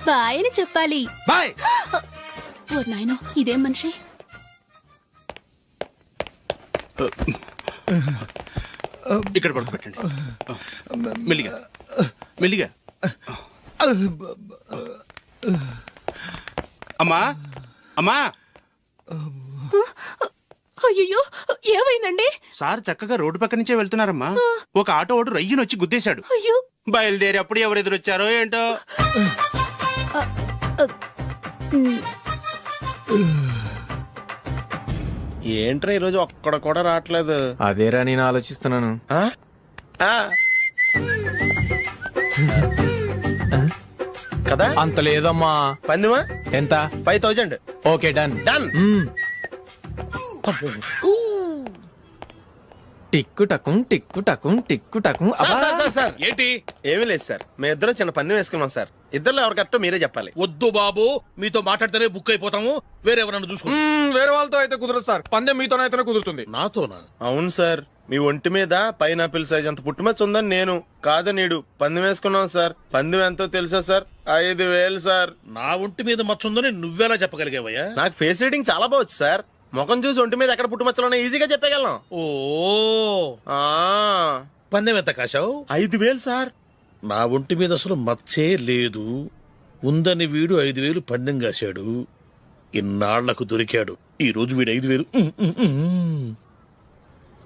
బాయ్ అని చెప్పాలి. బాయ్. ఓ నాయనో, ఇదేం మనిషి? ఇక్కడ పడుకోబెట్టండి. మెల్లిగా మెల్లిగా. అమ్మా అమ్మా, అయ్యో, ఏమైందండి? సార్ చక్కగా రోడ్డు పక్క నుంచే వెళ్తున్నారమ్మా. ఒక ఆటో ఓడు రయ్యను వచ్చి గుద్దేశాడు. అయ్యో, బయలుదేరి అప్పుడు ఎవరు ఎదురొచ్చారో ఏంటో. ఏంట్రా ఈరోజు ఒక్కడ కూడా రావట్లేదు? అదేరా నేను ఆలోచిస్తున్నాను. ఆ? ఆ. కదా అంత లేదమ్మా. పందిమా ఎంత? 5000. Okay, done. డన్. టిక్కు టకుం టిక్కు టకుం టిక్కు టకుం. సార్ ఏంటి? ఏమీ లేదు సార్, మేము ఇద్దరం చిన్న పందెం వేసుకున్నాం సార్. ఇద్దరు ఎవరు కరెక్టో మీరే చెప్పాలి. వద్దు బాబు, మీతో మాట్లాడితేనే బుక్ అయిపోతాము. వేరెవరన్నా చూసుకోండి. వేరే వాళ్ళతో అయితే కుదరదు సార్, పందెం మీతోనైతేనే కుదురుతుంది. నాతోనా? అవును సార్, మీ ఒంటి మీద పైనాపిల్ సైజ్ అంత పుట్టుమచ్చ ఉందని నేను కాదు నీడు పందెం వేసుకున్నాం సార్. పందెం ఎంతో తెలుసా సార్? 5000 సార్. నా ఒంటి మీద మచ్చ ఉందని నువ్వెలా చెప్పగలిగావయ్యా? నాకు ఫేస్ రీడింగ్ చాలా బాగుంది సార్. ముఖం చూసి ఒంటి మీద ఎక్కడ పుట్టుమచ్చలో ఈజీగా చెప్పగలను. ఓ, ఆ, పందెం ఎంత కాశావు? 5000 సార్. నా ఒంటి మీద అసలు మచ్చే లేదు. ఉందని వీడు 5000 పందెం కాశాడు. ఇన్నాళ్లకు దొరికాడు. ఈ రోజు వీడు 5000.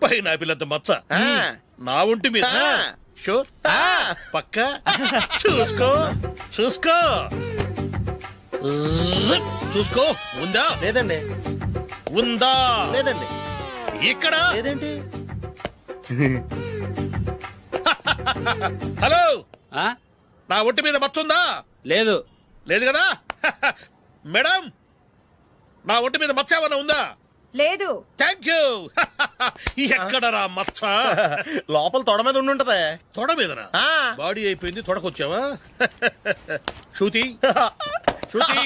పైన పిల్లంత మచ్చ నా ఒంటి మీద. షూర్, పక్క. చూసుకో చూసుకో చూసుకో. ఉందా? లేదండి. ఉందా? లేదండి. ఇక్కడ లేదేంటి? హలో, నా ఒంటి మీద మచ్చ ఉందా? లేదు. లేదు కదా. మేడం, నా ఒంటి మీద మచ్చ ఏమన్నా ఉందా? లేదు. Thank you. ఎక్కడరా మచ్చ? లోపల తొడ మీద ఉండుంటదే. తొడ మీదనా? బాడీ అయిపోయింది, తొడకొచ్చావా? శృతి శృతి.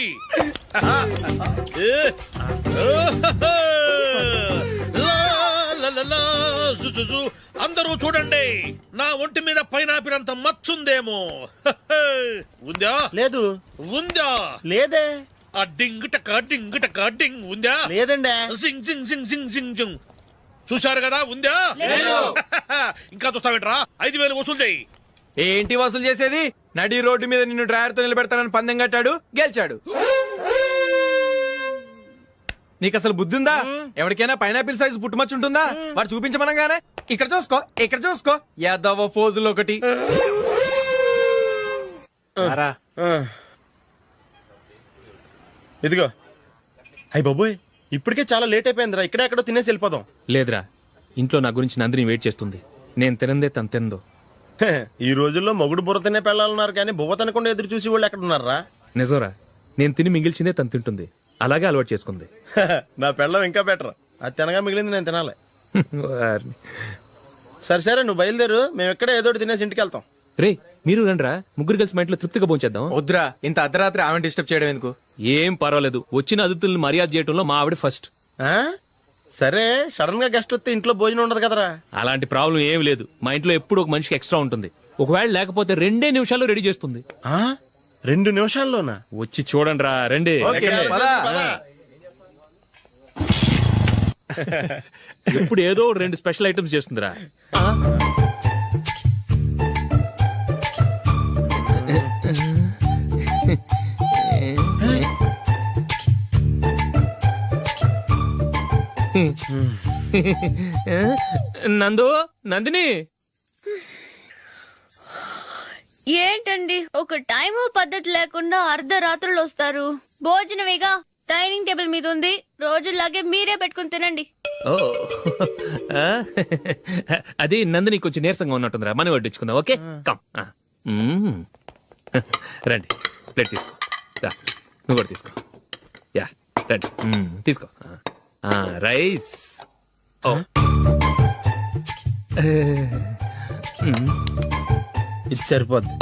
అందరూ చూడండి, నా ఒంటి మీద పైనాపిల్ అంత మచ్చుందేమో. ఉందా? లేదు. ఉందా? లేదే. ఆ డింగ్ టక డింగ్ టక డింగ్ ఉందా? లేదండి. సింగ్ సింగ్ సింగ్ సింగ్ సింగ్ సింగ్. చూశారు కదా, ఉందా? ఇంకా చూస్తావేంట్రా? 5000 వసూలు చేయి. ఏంటి వసూలు చేసేది? నడి రోడ్డు మీద నిన్ను డ్రైవర్ తో నిలబెడతానని పందెం కట్టాడు, గెలిచాడు. నీకు అసలు బుద్ధి ఉందా? ఎవరికైనా పైనాపిల్ సైజ్ పుట్టుమచ్చు ఉంటుందా? వాడు చూపించమనగానే ఇక్కడ చూసుకో, ఇక్కడ చూసుకో, యాదవ ఫోజులు ఒకటి. ఇదిగో. అయ్య బాబోయ్, ఇప్పటికే చాలా లేట్ అయిపోయిందిరా. ఇక్కడే ఎక్కడో తినేసి వెళ్ళిపోదాం. లేదురా, ఇంట్లో నా గురించి నందిని వెయిట్ చేస్తుంది. నేను తినందే తను తిందో. ఈ రోజుల్లో మొగుడు బుర్ర తినే పెళ్ళాలన్నారు కానీ బువ్వ తినకుండా ఎదురు చూసి వాళ్ళు ఎక్కడ ఉన్నారా? నిజంరా, నేను తిని మిగిల్చిందే తను తింటుంది. అలాగే అలవాటు చేసుకుంది. నా పెళ్ళం ఇంకా బెటర్. అది తినగా మిగిలింది నేను తినాలి. వారిని. సరే సరే, నువ్వు బయలుదేరు. మేము ఎక్కడే ఏదో ఒకటి తినేసి ఇంటికి వెళ్తాం. రే, మీరు రండిరా, ముగ్గురు కలిసి మా ఇంట్లో తృప్తిగా పోంచేద్దాం. వద్దురా, ఇంత అర్ధరాత్రి ఆమె డిస్టర్బ్ చేయడం ఎందుకు? ఏం పర్వాలేదు, వచ్చిన అతిథుల్ని మర్యాద చేయడంలో మా ఆవిడ ఫస్ట్. ఆ? సరే, సడన్ గా గెస్ట్ వస్తే ఇంట్లో భోజనం ఉండదు కదరా. అలాంటి ప్రాబ్లం ఏం లేదు. మా ఇంట్లో ఎప్పుడు ఒక మనిషికి ఎక్స్ట్రా ఉంటుంది. ఒకవేళ లేకపోతే 2 నిమిషాల్లో రెడీ చేస్తుంది. 2 నిమిషాల్లోనా? వచ్చి చూడండి రా, రండి. ఎప్పుడు ఏదో 2 స్పెషల్ ఐటమ్స్ చేస్తుందిరా. నందు నందిని ఏంటండి ఒక టైం పద్ధతి లేకుండా అర్ధరాత్రులు వస్తారు? భోజనమేగా డైనింగ్ టేబుల్ మీద ఉంది, రోజుల్లాగే మీరే పెట్టుకుని తినండి. ఓ ఆ, అది నందిని కొంచెం నీరసంగా ఉన్నట్టుందిరా, మనీ వడ్డించుకుందాం. Okay come. రండి, ప్లేట్ తీసుకో. రా, నువ్వు కూడా తీసుకో. యా రండి, తీసుకో. రైస్. ఓ ఇది సరిపోద్ది.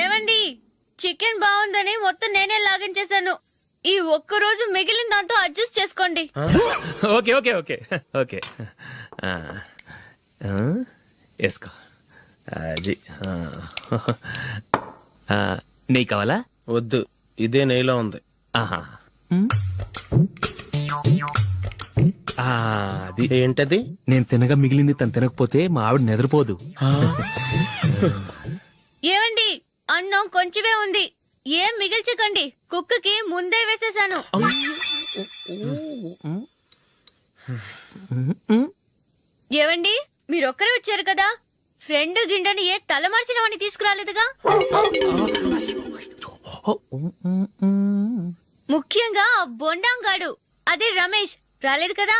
ఏమండి, చికెన్ బాగుందని మొత్తం నేనే లాగించేశాను. ఈ ఒక్క రోజు మిగిలిన దాంతో అడ్జస్ట్ చేసుకోండి. ఓకే ఓకే ఓకే ఓకే వేసుకో. అది నెయ్యి కావాలా? వద్దు, ఇదే నెయ్యిలో ఉంది. ఆహా. అది ఏంటది? నేను తినగా మిగిలింది తను తినకపోతే మా ఆవిడ నిద్రపోదు. ఏమండి, అన్నం కొంచెమే ఉంది, ఏం మిగిల్చకండి. కుక్కకి ముందే వేసేసాను. ఏవండి, మీరొక్కరే వచ్చారు కదా, ఫ్రెండ్ గిండెని ఏ తలమార్చిన వాడిని తీసుకురాలేదుగా? ముఖ్యంగా ఆ బొండాంగాడు, అదే రమేష్, రాలేదు కదా?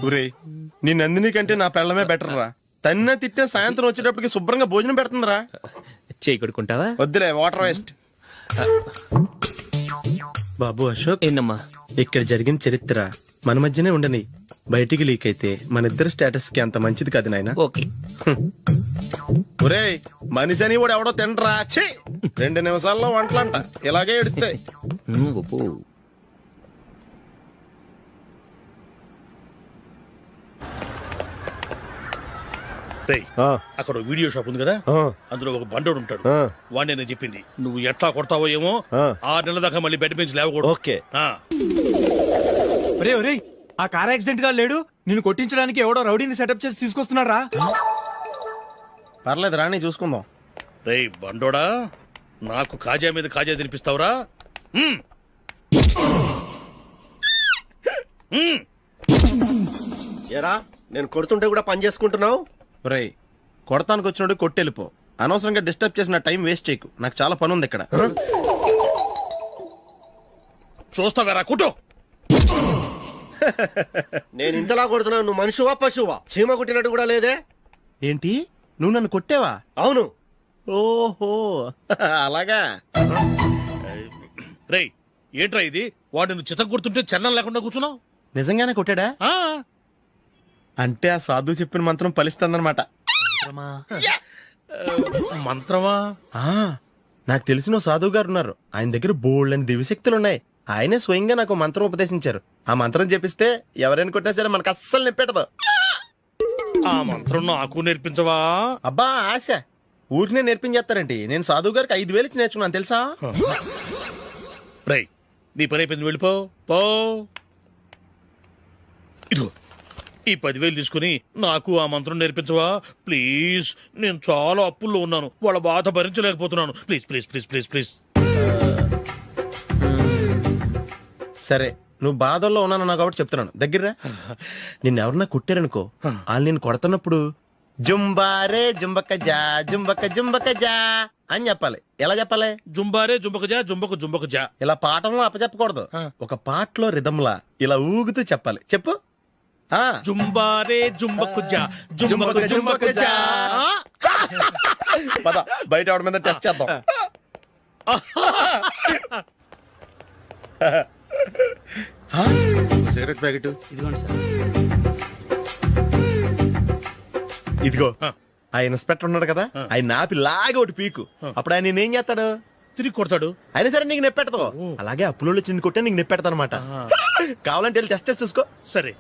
ఒరేయ్, నీ నందిని కంటే నా పెళ్ళమే బెటర్ రా. తన్న తిట్టిన సాయంత్రం వచ్చేటప్పటికి శుభ్రంగా భోజనం పెడుతుందిరా. చేయి కొడుకుంటావా? వద్దులే, వాటర్ వేస్ట్. బాబు అశోక్, ఏంటమ్మా? ఇక్కడ జరిగిన చరిత్ర మన మధ్యనే ఉండని, బయటికి లీక్ అయితే మన ఇద్దరు స్టేటస్ కి అంత మంచిది కాదు నాయన. ఓకే. ఒరేయ్, మనిషి అని కూడా ఎవడో తినరా. ఛీ, 2 నిమిషాల్లో వంటలంట ఇలాగే ఎడుతాయి. అక్కడ వీడియో షాప్ ఉంది కదా, అందులో ఒక బండోడు ఉంటాడు. వాడిని నేను చెప్పింది నువ్వు ఎట్లా కొడతావో ఏమో, 6 నెలల దాకా మళ్ళీ బెడ్ పెంచి లేవకూడదు. ఓకే. ఒరే ఒరే, ఆ కార్ యాక్సిడెంట్ గా లేడు, నిన్ను కొట్టించడానికి ఎవడో రౌడీని సెటప్ చేసి తీసుకొస్తున్నాడు రా. పర్లేదు రాని, చూసుకుందాం. రేయ్ బండోడా, నాకు కాజా మీద కాజా తినిపిస్తావురా? ఏరా, నేను కొడుతుంటే కూడా పని చేసుకుంటున్నావు? ఒరేయ్, కొడతానికి వచ్చినోడు కొట్టెళ్ళిపో. అనవసరంగా డిస్టర్బ్ చేసిన టైం వేస్ట్ చేయకు, నాకు చాలా పని ఉంది ఇక్కడ. చూస్తావేరా కుట్టు. నేను ఇంతలా కొడుతున్నావు, నువ్వు మనిషివా పశువా? చీమ కుట్టినట్టు కూడా లేదే. ఏంటి, నువ్వు నన్ను కొట్టేవా? అవును. ఓహో, అలాగా. రేయ్ ఏంట్రా ఇది, వాడు నువ్వు చిత్త కొడుతుంటే చలనం లేకుండా కూర్చున్నావు? నిజంగానే కొట్టాడా? అంటే ఆ సాధువు చెప్పిన మంత్రం ఫలిస్తుందన్నమాట. మంత్రమా? నాకు తెలిసిన సాధువు గారు ఉన్నారు, ఆయన దగ్గర బోల్డని దివ్యశక్తులు ఉన్నాయి. ఆయనే స్వయంగా నాకు మంత్రం ఉపదేశించారు. ఆ మంత్రం చెప్పిస్తే ఎవరైనా కొట్టినా సరే మనకు అస్సలు నిప్పెట్టదు. ఆ మంత్రం నాకు నేర్పించవా? అబ్బా ఆశ, ఊరినే నేర్పించేస్తారండి. నేను సాధువు గారికి 5,000 ఇచ్చి నేర్చుకున్నాను తెలుసా? రేయ్, నీ పని అయిపోయింది, వెళ్ళిపో పో. ఇదిగో ఈ 10,000 తీసుకుని నాకు ఆ మంత్రం నేర్పించవా ప్లీజ్? నేను చాలా అప్పుల్లో ఉన్నాను, వాళ్ళ బాధ భరించలేకపోతున్నాను. Please please please please please. సరే, నువ్వు బాధల్లో ఉన్నాను నాకు కాబట్టి చెప్తున్నాను. దగ్గర నిన్ను ఎవరన్నా కుట్టారనుకో, వాళ్ళు నేను కొడుతున్నప్పుడు జుంబారే జుంబక జా జుంబక జుంబక జా అని చెప్పాలి. ఎలా చెప్పాలి? జుంబారే జుంబక జా జుంబకు జుంబకు జా. ఇలా పాఠంలో అప్పచెప్పకూడదు, ఒక పాటలో రిధంలా ఇలా ఊగుతూ చెప్పాలి. చెప్పు. జుంబారే జుంబకు జా జుంబకు జుంబకు జా. పద, బయట ఎవరి మీద టెస్ట్ చేద్దాం. సిగరెట్ ప్యాకెట్ ఇదిగోండి సార్. ఇదిగో. ఆ ఇన్స్పెక్టర్ ఉన్నాడు కదా, ఆయన నాపి లాగే ఒకటి పీకు. అప్పుడు ఆయన నేనేం చేస్తాడు? తిరిగి కొడతాడు. అయినా సరే నీకు నెప్పెడతావు. అలాగే అప్పులో చిన్న కొట్టే నీకు నెప్పెడతా అనమాట. కావాలంటే వెళ్ళి టెస్ట్ చేసి చూసుకో. సరే.